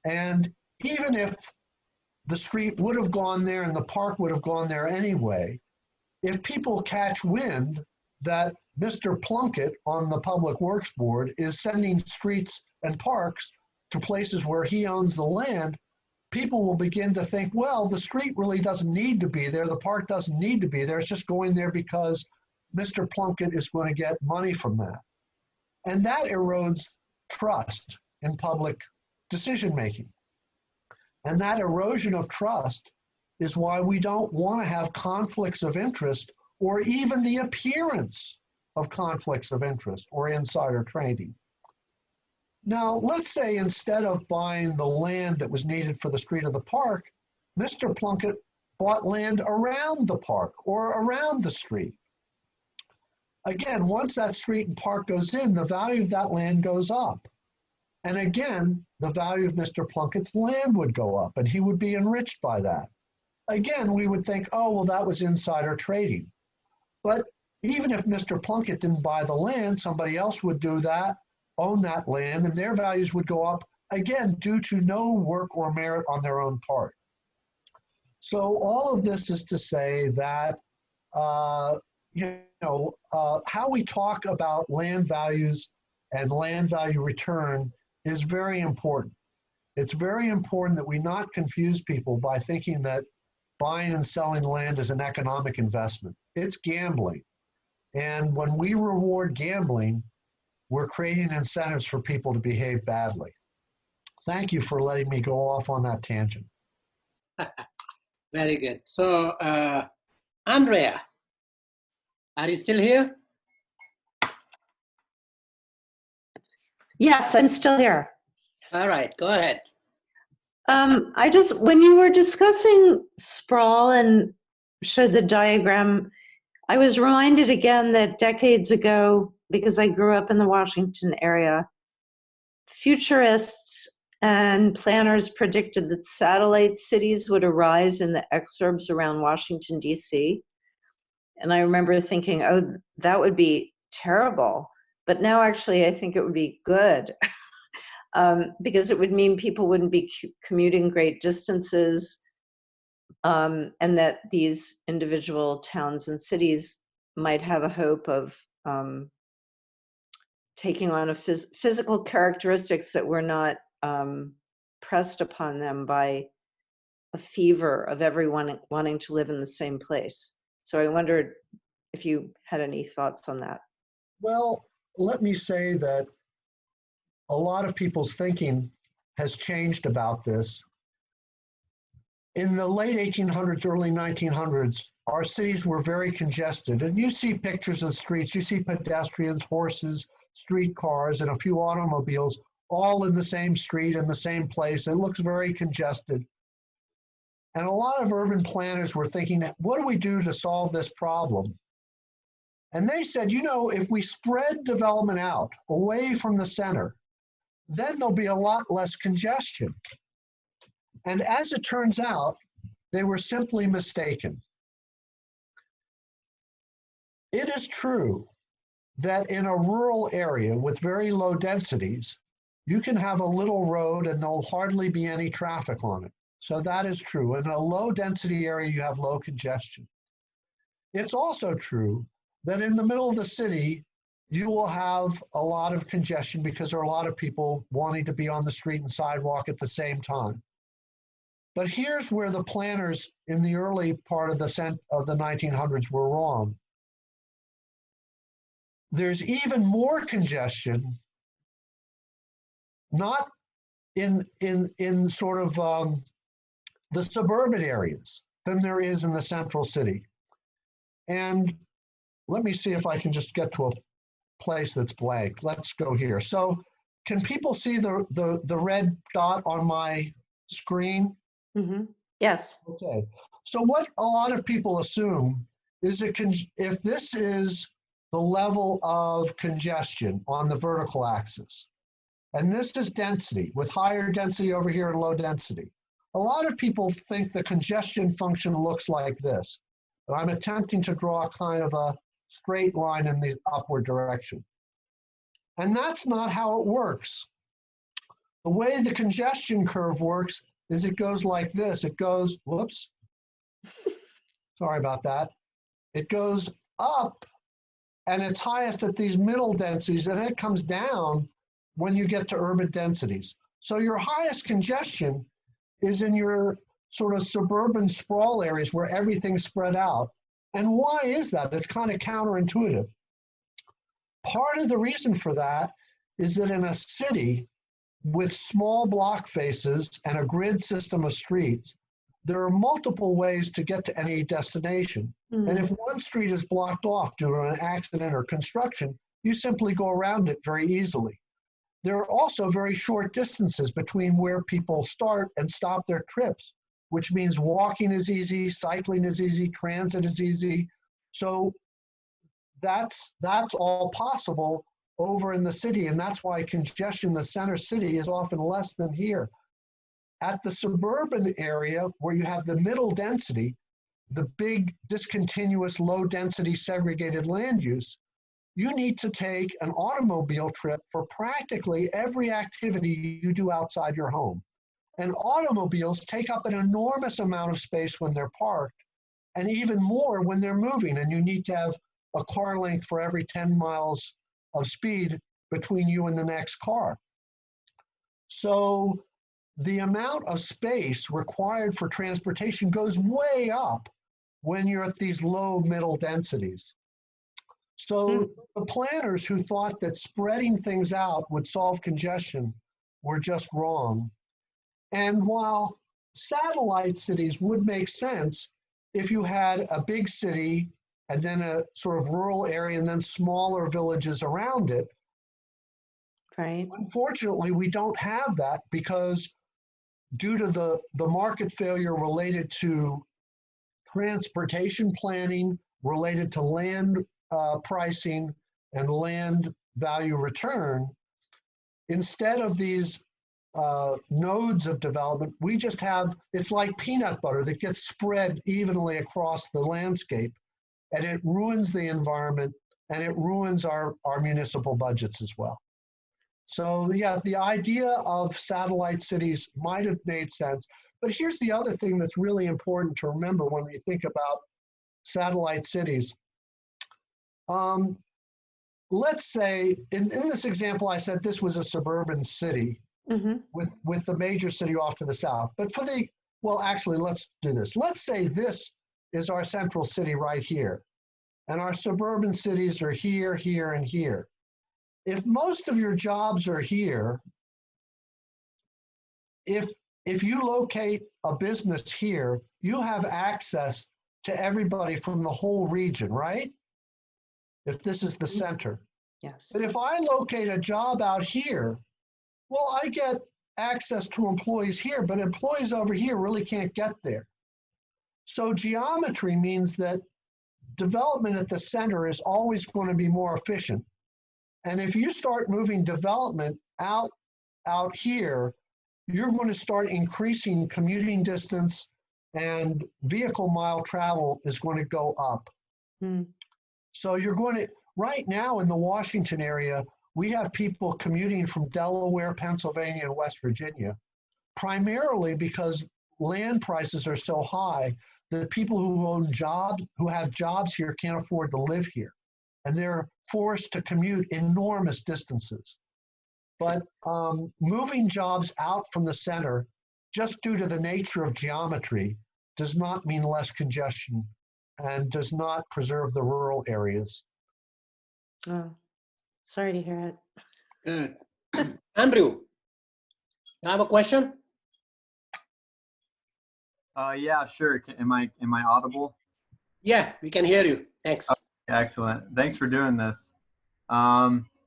And even if the street would have gone there and the park would have gone there anyway, if people catch wind that Mr. Plunkett on the Public Works Board is sending streets and parks to places where he owns the land, people will begin to think, well, the street really doesn't need to be there, the park doesn't need to be there, it's just going there because Mr. Plunkett is going to get money from that. And that erodes trust in public decision-making. And that erosion of trust is why we don't want to have conflicts of interest or even the appearance of conflicts of interest or insider trading. Now, let's say instead of buying the land that was needed for the street or the park, Mr. Plunkett bought land around the park or around the street. Again, once that street and park goes in, the value of that land goes up. And again, the value of Mr. Plunkett's land would go up and he would be enriched by that. Again, we would think, oh, well, that was insider trading. But even if Mr. Plunkett didn't buy the land, somebody else would do that, own that land, and their values would go up, again, due to no work or merit on their own part. So all of this is to say that, how we talk about land values and land value return is very important. It's very important that we not confuse people by thinking that buying and selling land is an economic investment. It's gambling. And when we reward gambling, we're creating incentives for people to behave badly. Thank you for letting me go off on that tangent. Very good. So, Andrea, are you still here? Yes, I'm still here. All right, go ahead. When you were discussing sprawl and showed the diagram, I was reminded again that decades ago, because I grew up in the Washington area, futurists and planners predicted that satellite cities would arise in the exurbs around Washington, D.C. And I remember thinking, oh, that would be terrible. But now actually I think it would be good because it would mean people wouldn't be commuting great distances and that these individual towns and cities might have a hope of taking on a physical characteristics that were not pressed upon them by a fever of everyone wanting to live in the same place. So I wondered if you had any thoughts on that. Well, let me say that a lot of people's thinking has changed about this. In the late 1800s, early 1900s, our cities were very congested. And you see pictures of streets, you see pedestrians, horses, streetcars, and a few automobiles all in the same street in the same place. It looks very congested. And a lot of urban planners were thinking, what do we do to solve this problem? And they said, if we spread development out away from the center, then there'll be a lot less congestion. And as it turns out, they were simply mistaken. It is true that in a rural area with very low densities, you can have a little road and there'll hardly be any traffic on it. So that is true. In a low density area, you have low congestion. It's also true that in the middle of the city, you will have a lot of congestion because there are a lot of people wanting to be on the street and sidewalk at the same time. But here's where the planners in the early part of the 1900s were wrong. There's even more congestion, not in sort of the suburban areas than there is in the central city. And let me see if I can just get to a place that's blank. Let's go here. So can people see the red dot on my screen? Mm-hmm. Yes. Okay. So what a lot of people assume is if this is the level of congestion on the vertical axis, and this is density with higher density over here and low density, a lot of people think the congestion function looks like this. And I'm attempting to draw kind of a straight line in the upward direction. And that's not how it works. The way the congestion curve works is it goes like this. It goes, whoops, sorry about that. It goes up and it's highest at these middle densities, and it comes down when you get to urban densities. So your highest congestion is in your sort of suburban sprawl areas where everything's spread out. And why is that? It's kind of counterintuitive. Part of the reason for that is that in a city with small block faces and a grid system of streets, there are multiple ways to get to any destination. And if one street is blocked off due to an accident or construction, you simply go around it very easily. There are also very short distances between where people start and stop their trips, which means walking is easy, cycling is easy, transit is easy. So that's all possible over in the city, and that's why congestion in the center city is often less than here. At the suburban area where you have the middle density, the big discontinuous low density segregated land use, you need to take an automobile trip for practically every activity you do outside your home. And automobiles take up an enormous amount of space when they're parked, and even more when they're moving, and you need to have a car length for every 10 miles of speed between you and the next car. So the amount of space required for transportation goes way up when you're at these low middle densities. So the planners who thought that spreading things out would solve congestion were just wrong. And while satellite cities would make sense if you had a big city and then a sort of rural area and then smaller villages around it, right. Unfortunately, we don't have that because due to the market failure related to transportation planning, related to land pricing and land value return, instead of these nodes of development, we just have, it's like peanut butter that gets spread evenly across the landscape, and it ruins the environment and it ruins our municipal budgets as well. So yeah, the idea of satellite cities might have made sense, but here's the other thing that's really important to remember when we think about satellite cities. Let's say, in this example, I said this was a suburban city with the major city off to the south. But for the, well, actually, let's do this. Let's say this is our central city right here, and our suburban cities are here, here, and here. If most of your jobs are here, if you locate a business here, you have access to everybody from the whole region, right? If this is the center. Yes. But if I locate a job out here, well, I get access to employees here, but employees over here really can't get there. So geometry means that development at the center is always going to be more efficient. And if you start moving development out here, you're going to start increasing commuting distance, and vehicle mile travel is going to go up. So you're going to, right now in the Washington area, we have people commuting from Delaware, Pennsylvania, and West Virginia, primarily because land prices are so high that people who have jobs here can't afford to live here. And they're forced to commute enormous distances. But moving jobs out from the center, just due to the nature of geometry, does not mean less congestion and does not preserve the rural areas. Oh, sorry to hear it. Good. Andrew, you have a question? Yeah, sure. Am I audible? Yeah, we can hear you. Thanks. Okay, excellent. Thanks for doing this.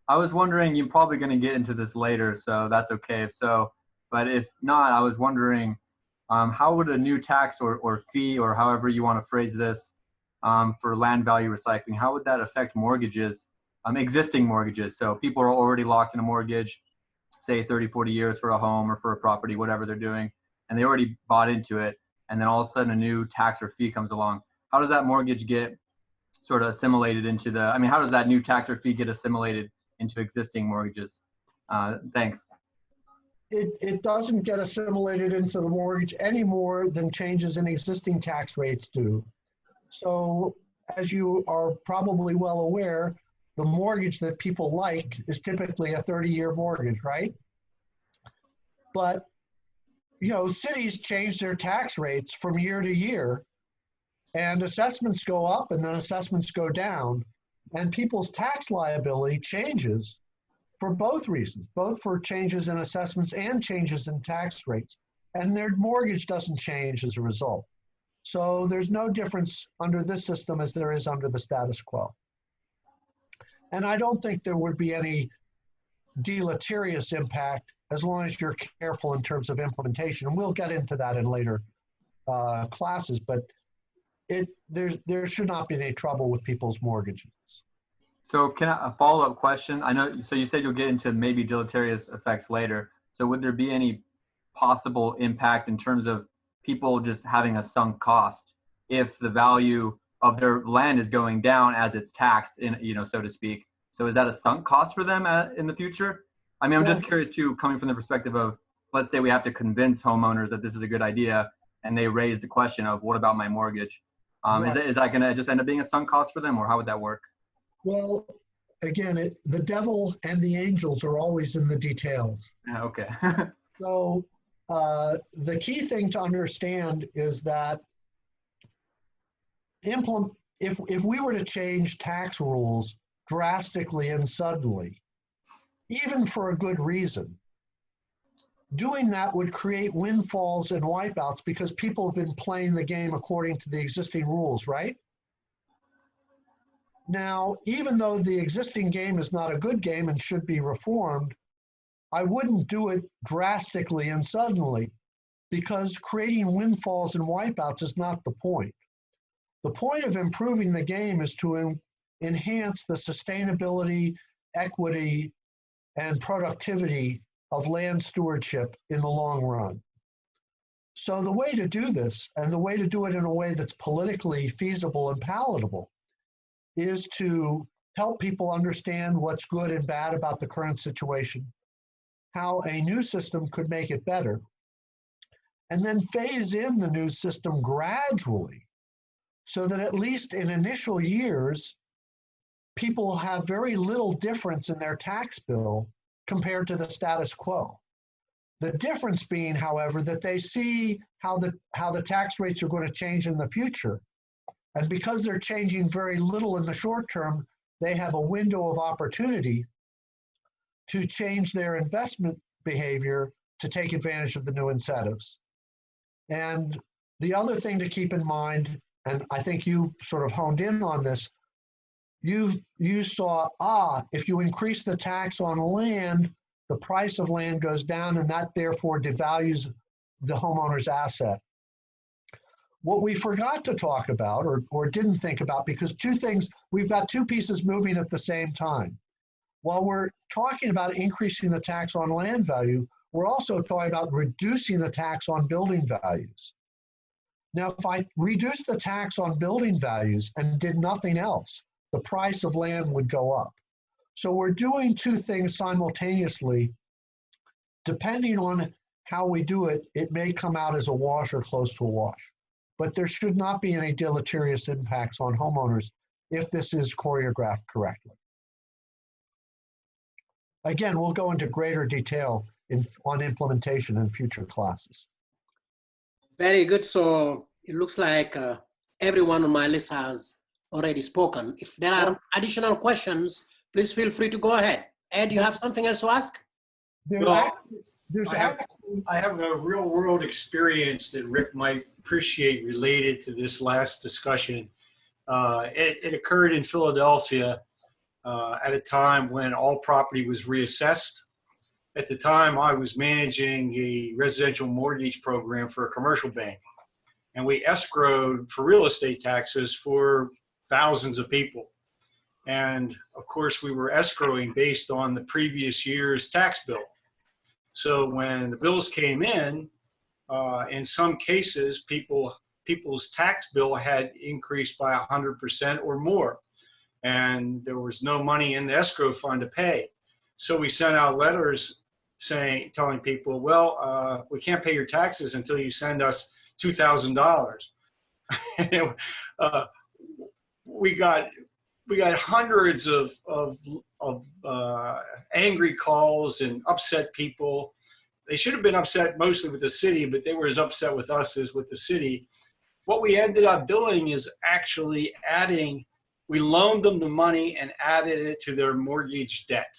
I was wondering, you're probably going to get into this later, so that's okay if so. But if not, I was wondering, how would a new tax or fee, or however you want to phrase this, for land value recycling, how would that affect mortgages, existing mortgages? So people are already locked in a mortgage, say 30, 40 years for a home or for a property, whatever they're doing, and they already bought into it, and then all of a sudden a new tax or fee comes along. How does that mortgage get sort of assimilated into the, I mean, how does that new tax or fee get assimilated into existing mortgages? Thanks. It doesn't get assimilated into the mortgage any more than changes in existing tax rates do. So as you are probably well aware, the mortgage that people like is typically a 30-year mortgage, right? But, you know, cities change their tax rates from year to year, and assessments go up and then assessments go down, and people's tax liability changes for both reasons, both for changes in assessments and changes in tax rates, and their mortgage doesn't change as a result. So there's no difference under this system as there is under the status quo. And I don't think there would be any deleterious impact as long as you're careful in terms of implementation. And we'll get into that in later classes, but there should not be any trouble with people's mortgages. So can I, a follow-up question? I know, so you said you'll get into maybe deleterious effects later. So would there be any possible impact in terms of people just having a sunk cost if the value of their land is going down as it's taxed, in, you know, so to speak? So is that a sunk cost for them in the future? I mean, I'm just curious too, coming from the perspective of, let's say we have to convince homeowners that this is a good idea, and they raise the question of, what about my mortgage? Right. Is that going to just end up being a sunk cost for them, or how would that work? Well, again, the devil and the angels are always in the details. Okay. So the key thing to understand is that if we were to change tax rules drastically and suddenly, even for a good reason, doing that would create windfalls and wipeouts because people have been playing the game according to the existing rules, right? Now, even though the existing game is not a good game and should be reformed, I wouldn't do it drastically and suddenly, because creating windfalls and wipeouts is not the point. The point of improving the game is to enhance the sustainability, equity, and productivity of land stewardship in the long run. So the way to do this, and the way to do it in a way that's politically feasible and palatable, is to help people understand what's good and bad about the current situation, how a new system could make it better, and then phase in the new system gradually so that at least in initial years, people have very little difference in their tax bill compared to the status quo. The difference being, however, that they see how the tax rates are going to change in the future. And because they're changing very little in the short term, they have a window of opportunity to change their investment behavior to take advantage of the new incentives. And the other thing to keep in mind, and I think you sort of honed in on this, you saw, if you increase the tax on land, the price of land goes down, and that therefore devalues the homeowner's asset. What we forgot to talk about, or didn't think about, because we've got two pieces moving at the same time. While we're talking about increasing the tax on land value, we're also talking about reducing the tax on building values. Now, if I reduced the tax on building values and did nothing else, the price of land would go up. So we're doing two things simultaneously. Depending on how we do it, it may come out as a wash or close to a wash. But there should not be any deleterious impacts on homeowners if this is choreographed correctly. Again, we'll go into greater detail on implementation in future classes. Very good. So it looks like everyone on my list has already spoken. If there are additional questions, please feel free to go ahead. Ed, you have something else to ask? I have a real world experience that Rick might appreciate related to this last discussion. It occurred in Philadelphia. at a time when all property was reassessed. At the time, I was managing a residential mortgage program for a commercial bank, and we escrowed for real estate taxes for thousands of people. And of course, we were escrowing based on the previous year's tax bill. So when the bills came in some cases, people's tax bill had increased by 100% or more, and there was no money in the escrow fund to pay. So we sent out letters telling people, well, we can't pay your taxes until you send us $2,000. We got hundreds of angry calls and upset people. They should have been upset mostly with the city, but they were as upset with us as with the city. What we ended up doing is actually we loaned them the money and added it to their mortgage debt.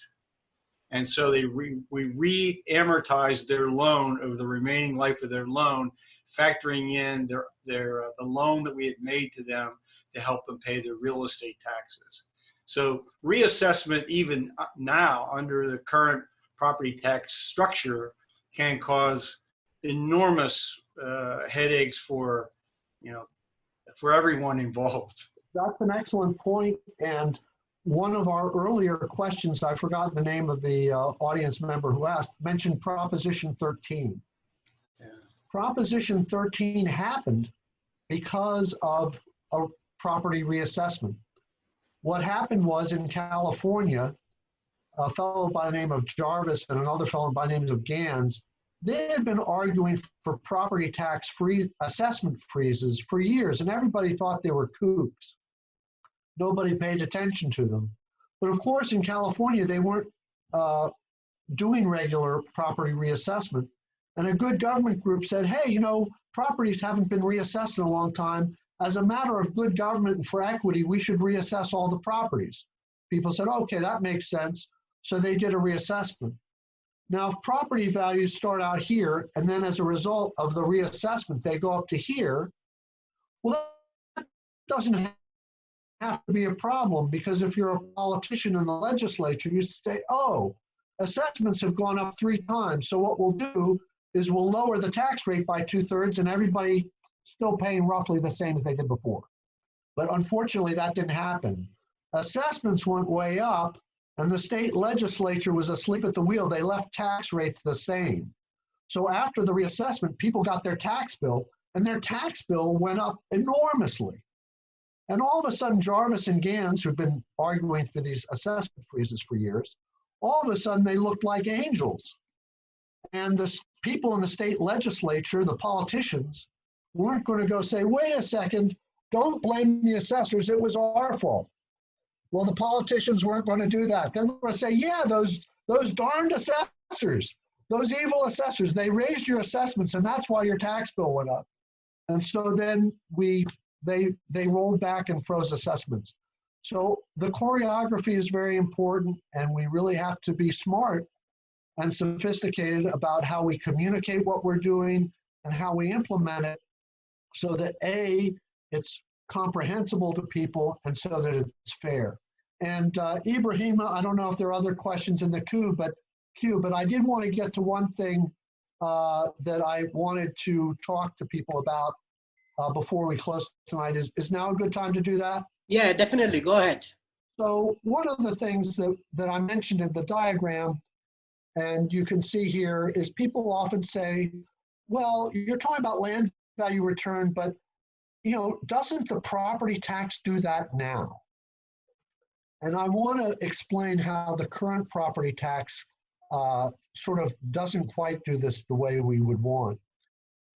And so we re-amortized their loan over the remaining life of their loan, factoring in the loan that we had made to them to help them pay their real estate taxes. So reassessment, even now under the current property tax structure, can cause enormous headaches for everyone involved. That's an excellent point. And one of our earlier questions, I forgot the name of the audience member who asked, mentioned Proposition 13. Yeah. Proposition 13 happened because of a property reassessment. What happened was in California, a fellow by the name of Jarvis and another fellow by the name of Gans, they had been arguing for property tax assessment freezes for years, and everybody thought they were kooks. Nobody paid attention to them. But of course, in California, they weren't doing regular property reassessment. And a good government group said, hey, properties haven't been reassessed in a long time. As a matter of good government and for equity, we should reassess all the properties. People said, okay, that makes sense. So they did a reassessment. Now, if property values start out here, and then as a result of the reassessment, they go up to here, well, that doesn't have to be a problem, because if you're a politician in the legislature, you say, oh, assessments have gone up 3 times. So what we'll do is we'll lower the tax rate by 2/3 and everybody still paying roughly the same as they did before. But unfortunately, that didn't happen. Assessments went way up, and the state legislature was asleep at the wheel. They left tax rates the same. So after the reassessment, people got their tax bill, and their tax bill went up enormously. And all of a sudden, Jarvis and Gans, who've been arguing for these assessment freezes for years, all of a sudden they looked like angels. And the people in the state legislature, the politicians, weren't going to go say, wait a second, don't blame the assessors, it was our fault. Well, the politicians weren't going to do that. They're going to say, yeah, those darned assessors, those evil assessors, they raised your assessments, and that's why your tax bill went up. And so then they rolled back and froze assessments. So the choreography is very important, and we really have to be smart and sophisticated about how we communicate what we're doing and how we implement it, so that A, it's comprehensible to people, and so that it's fair. And Ibrahima, I don't know if there are other questions in the queue, but I did want to get to one thing that I wanted to talk to people about before we close tonight. Is now a good time to do that? Yeah, definitely. Go ahead. So one of the things that I mentioned in the diagram, and you can see here, is people often say, well, you're talking about land value return, but doesn't the property tax do that now? And I want to explain how the current property tax sort of doesn't quite do this the way we would want.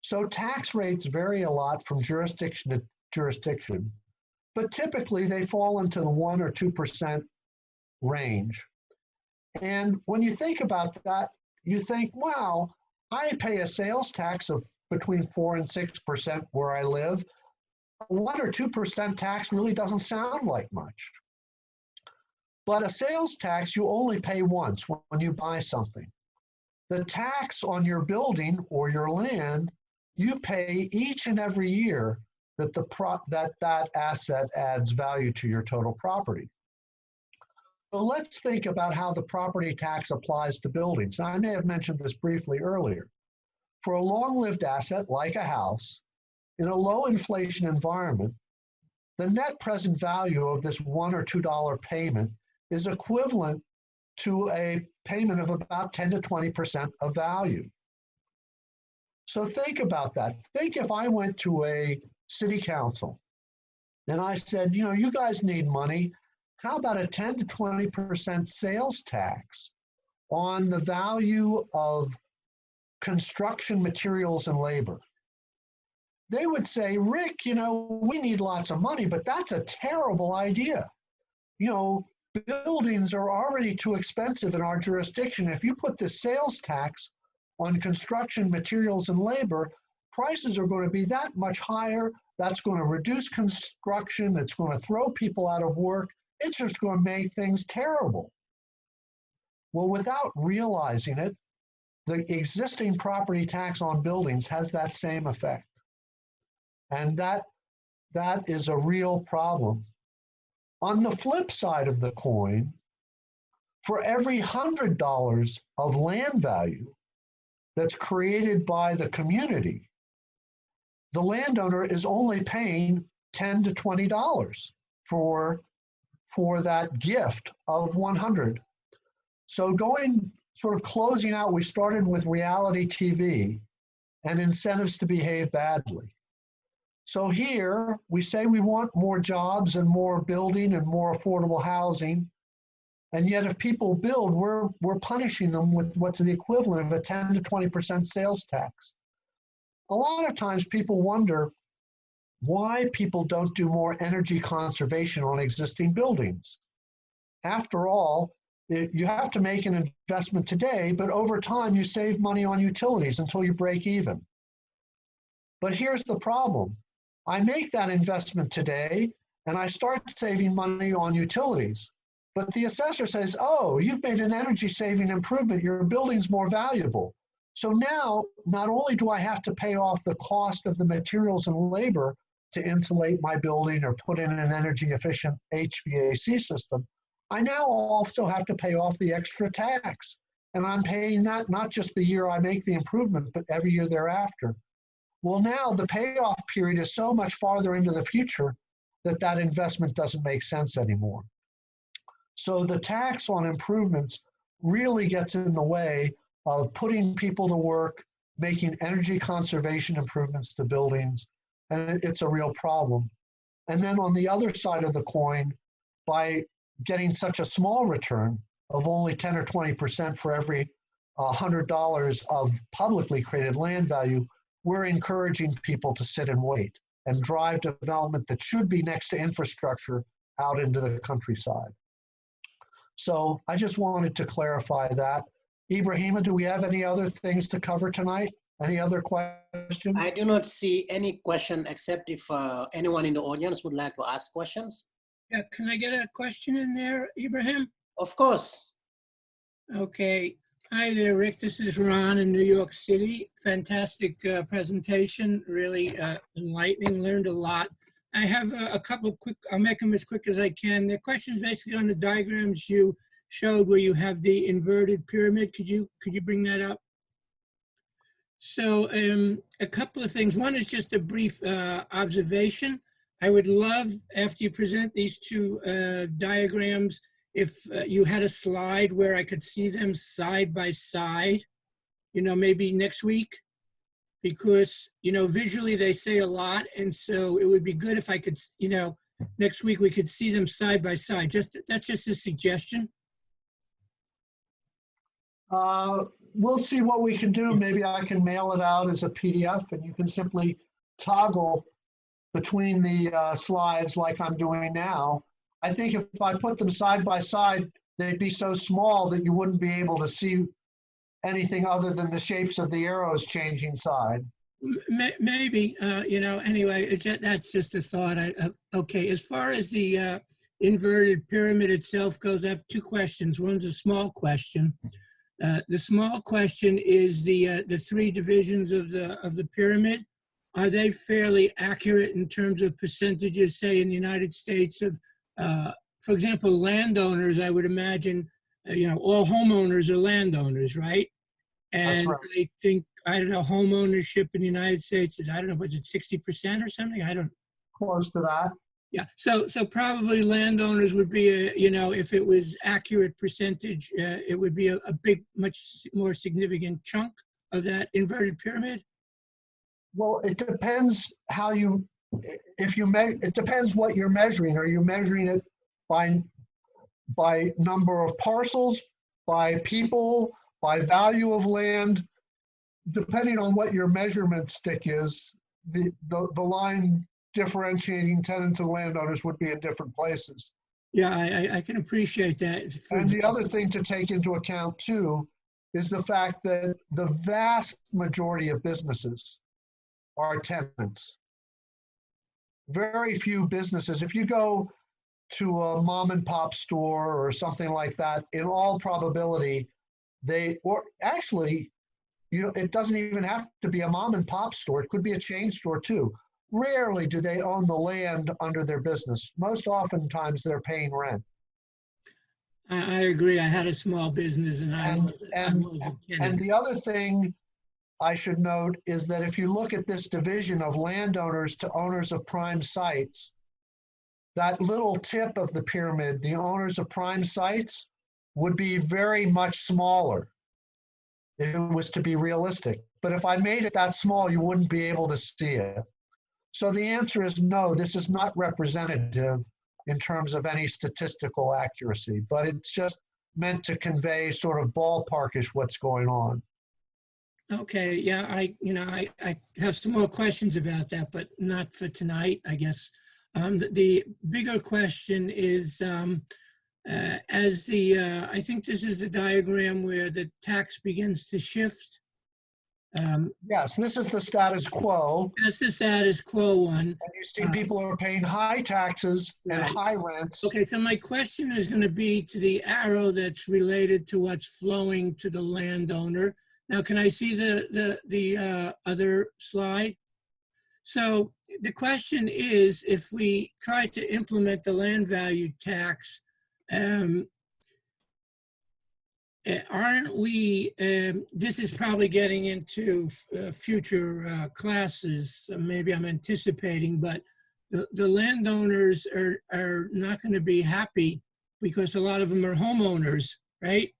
So tax rates vary a lot from jurisdiction to jurisdiction, but typically they fall into the 1 or 2% range. And when you think about that, you think, wow, I pay a sales tax of between 4 and 6% where I live. 1 or 2% tax really doesn't sound like much. But a sales tax you only pay once, when you buy something. The tax on your building or your land, you pay each and every year that that asset adds value to your total property. So let's think about how the property tax applies to buildings. Now, I may have mentioned this briefly earlier. For a long-lived asset like a house, in a low inflation environment, the net present value of this $1 or $2 payment is equivalent to a payment of about 10 to 20% of value. So think about that. Think if I went to a city council and I said, you know, you guys need money. How about a 10 to 20% sales tax on the value of construction materials and labor? They would say, Rick, you know, we need lots of money, but that's a terrible idea. You know, buildings are already too expensive in our jurisdiction. If you put this sales tax on construction materials and labor, prices are going to be that much higher. That's going to reduce construction. It's going to throw people out of work. It's just going to make things terrible. Well, without realizing it, the existing property tax on buildings has that same effect. And that is a real problem. On the flip side of the coin, for every $100 of land value that's created by the community, the landowner is only paying $10 to $20 for that gift of 100. So going sort of closing out, we started with reality TV and incentives to behave badly. So here we say we want more jobs and more building and more affordable housing. And yet if people build, we're punishing them with what's the equivalent of a 10 to 20% sales tax. A lot of times people wonder why people don't do more energy conservation on existing buildings. After all, you have to make an investment today, but over time you save money on utilities until you break even. But here's the problem. I make that investment today and I start saving money on utilities. But the assessor says, oh, you've made an energy saving improvement, your building's more valuable. So now, not only do I have to pay off the cost of the materials and labor to insulate my building or put in an energy efficient HVAC system, I now also have to pay off the extra tax. And I'm paying that not just the year I make the improvement, but every year thereafter. Well, now the payoff period is so much farther into the future that that investment doesn't make sense anymore. So the tax on improvements really gets in the way of putting people to work, making energy conservation improvements to buildings, and it's a real problem. And then on the other side of the coin, by getting such a small return of only 10 or 20% for every $100 of publicly created land value, we're encouraging people to sit and wait and drive development that should be next to infrastructure out into the countryside. So I just wanted to clarify that. Ibrahima, do we have any other things to cover tonight? Any other questions? I do not see any question except if anyone in the audience would like to ask questions. Yeah, can I get a question in there, Ibrahim? Of course. Okay. Hi there, Rick. This is Ron in New York City. Fantastic presentation, really enlightening, learned a lot. I have a couple of quick, I'll make them as quick as I can. The question's basically on the diagrams you showed where you have the inverted pyramid. Could you bring that up? So a couple of things. One is just a brief observation. I would love, after you present these two diagrams, if you had a slide where I could see them side by side, you know, maybe next week, because, you know, visually they say a lot. And so it would be good if I could, you know, next week we could see them side by side. That's just a suggestion. We'll see what we can do. Maybe I can mail it out as a PDF and you can simply toggle between the slides like I'm doing now. I think if I put them side by side, they'd be so small that you wouldn't be able to see anything other than the shapes of the arrows changing side. Maybe, you know, anyway, that's just a thought. Okay, as far as the inverted pyramid itself goes, I have two questions. One's a small question. The small question is the three divisions of the pyramid. Are they fairly accurate in terms of percentages, say in the United States, of for example, landowners, I would imagine, all homeowners are landowners, right? And right. I think, I don't know, home ownership in the United States is, I don't know, was it 60% or something? I don't. Close to that. Yeah, so probably landowners would be if it was accurate percentage, it would be a big, much more significant chunk of that inverted pyramid. Well, it depends how you, it depends what you're measuring. Are you measuring it by number of parcels, by people, by value of land? Depending on what your measurement stick is, the line differentiating tenants and landowners would be in different places. Yeah, I can appreciate that. And the other thing to take into account too is the fact that the vast majority of businesses are tenants. Very few businesses, if you go to a mom and pop store or something like that, in all probability, it doesn't even have to be a mom and pop store. It could be a chain store too. Rarely do they own the land under their business. Most oftentimes they're paying rent. I agree. I had a small business and I was a tenant. And the other thing I should note is that if you look at this division of landowners to owners of prime sites, that little tip of the pyramid, the owners of prime sites, would be very much smaller if it was to be realistic. But if I made it that small, you wouldn't be able to see it. So the answer is no, this is not representative in terms of any statistical accuracy, but it's just meant to convey sort of ballparkish what's going on. Okay, yeah, I have some more questions about that, but not for tonight, I guess. The bigger question is, I think this is the diagram where the tax begins to shift. Yes, this is the status quo. That's the status quo one. And you see people are paying high taxes and high rents. Okay, so my question is going to be to the arrow that's related to what's flowing to the landowner. Now, can I see the other slide? So the question is, if we try to implement the land value tax, aren't we, this is probably getting into future classes, maybe I'm anticipating, but the landowners are not going to be happy because a lot of them are homeowners, right?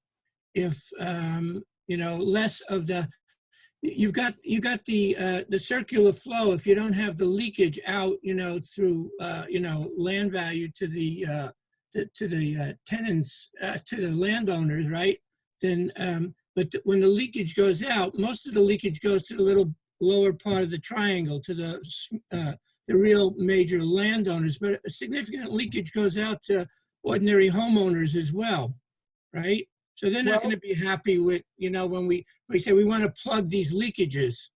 If, less of the, you've got the circular flow. If you don't have the leakage out, through, land value to the tenants, to the landowners, right? Then, but when the leakage goes out, most of the leakage goes to the little lower part of the triangle, to the real major landowners, but a significant leakage goes out to ordinary homeowners as well, right? So they're not going to be happy with, when we say we want to plug these leakages.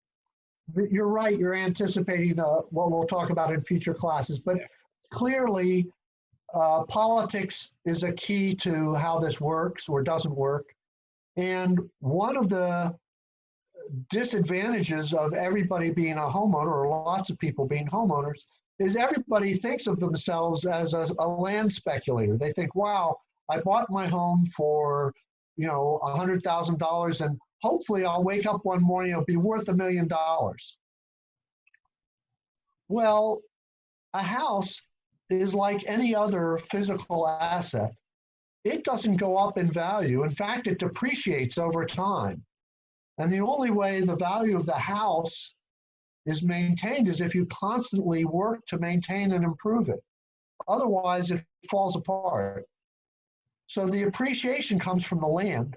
You're right. You're anticipating what we'll talk about in future classes, but clearly politics is a key to how this works or doesn't work. And one of the disadvantages of everybody being a homeowner, or lots of people being homeowners, is everybody thinks of themselves as a land speculator. They think, wow, I bought my home for, $100,000 and hopefully I'll wake up one morning, it'll be worth $1 million. Well, a house is like any other physical asset. It doesn't go up in value. In fact, it depreciates over time. And the only way the value of the house is maintained is if you constantly work to maintain and improve it. Otherwise, it falls apart. So the appreciation comes from the land.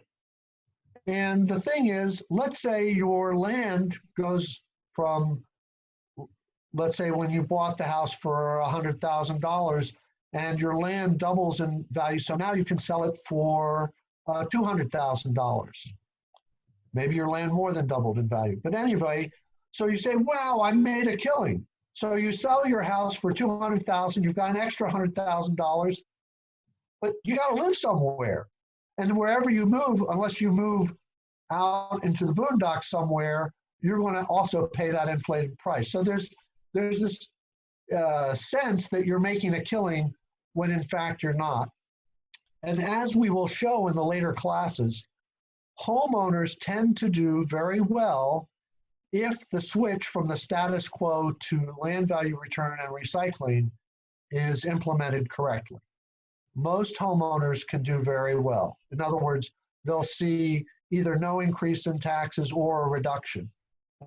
And the thing is, let's say your land goes from, let's say when you bought the house for $100,000 and your land doubles in value. So now you can sell it for $200,000. Maybe your land more than doubled in value. But anyway, so you say, wow, I made a killing. So you sell your house for $200,000, you've got an extra $100,000, but you got to live somewhere. And wherever you move, unless you move out into the boondocks somewhere, you're going to also pay that inflated price. So there's this sense that you're making a killing when in fact you're not. And as we will show in the later classes, homeowners tend to do very well if the switch from the status quo to land value return and recycling is implemented correctly. Most homeowners can do very well. In other words, they'll see either no increase in taxes or a reduction.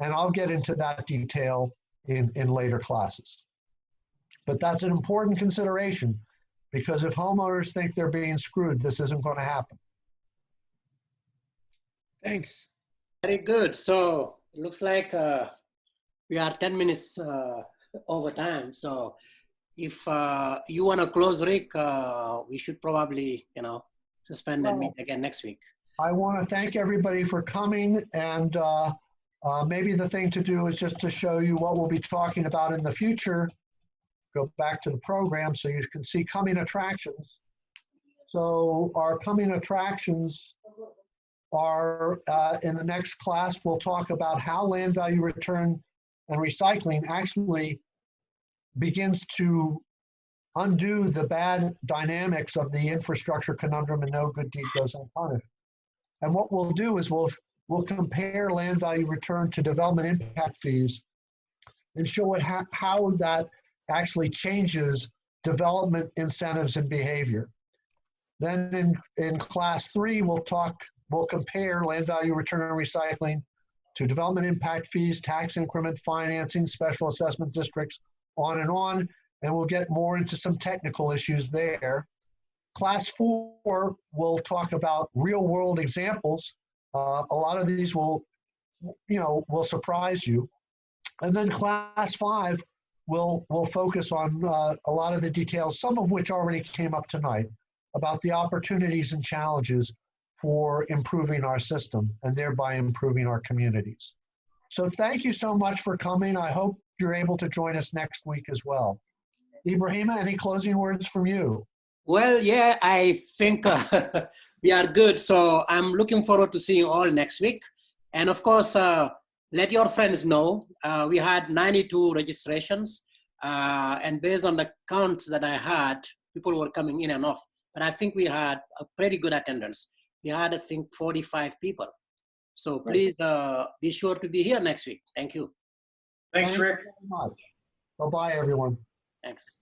And I'll get into that detail in later classes. But that's an important consideration, because if homeowners think they're being screwed, this isn't going to happen. Thanks. Very good. So it looks like we are 10 minutes over time. So if you want to close, Rick, we should probably, suspend and meet again next week. I want to thank everybody for coming, and maybe the thing to do is just to show you what we'll be talking about in the future. Go back to the program so you can see coming attractions. So our coming attractions are in the next class, we'll talk about how land value return and recycling actually begins to undo the bad dynamics of the infrastructure conundrum and no good deed goes unpunished. And what we'll do is we'll compare land value return to development impact fees and show it how that actually changes development incentives and behavior. Then in class 3, we'll compare land value return and recycling to development impact fees, tax increment financing, special assessment districts, on, and we'll get more into some technical issues there. Class 4, we'll talk about real world examples. A lot of these will surprise you. And then class 5, we'll focus on a lot of the details, some of which already came up tonight, about the opportunities and challenges for improving our system and thereby improving our communities. So thank you so much for coming. I hope you're able to join us next week as well. Ibrahima, any closing words from you? Well, yeah, I think we are good. So I'm looking forward to seeing you all next week. And of course, let your friends know. We had 92 registrations. And based on the counts that I had, people were coming in and off. But I think we had a pretty good attendance. We had, I think, 45 people. So please be sure to be here next week. Thank you. Thanks, Rick. Thank you very much. Bye-bye, everyone. Thanks.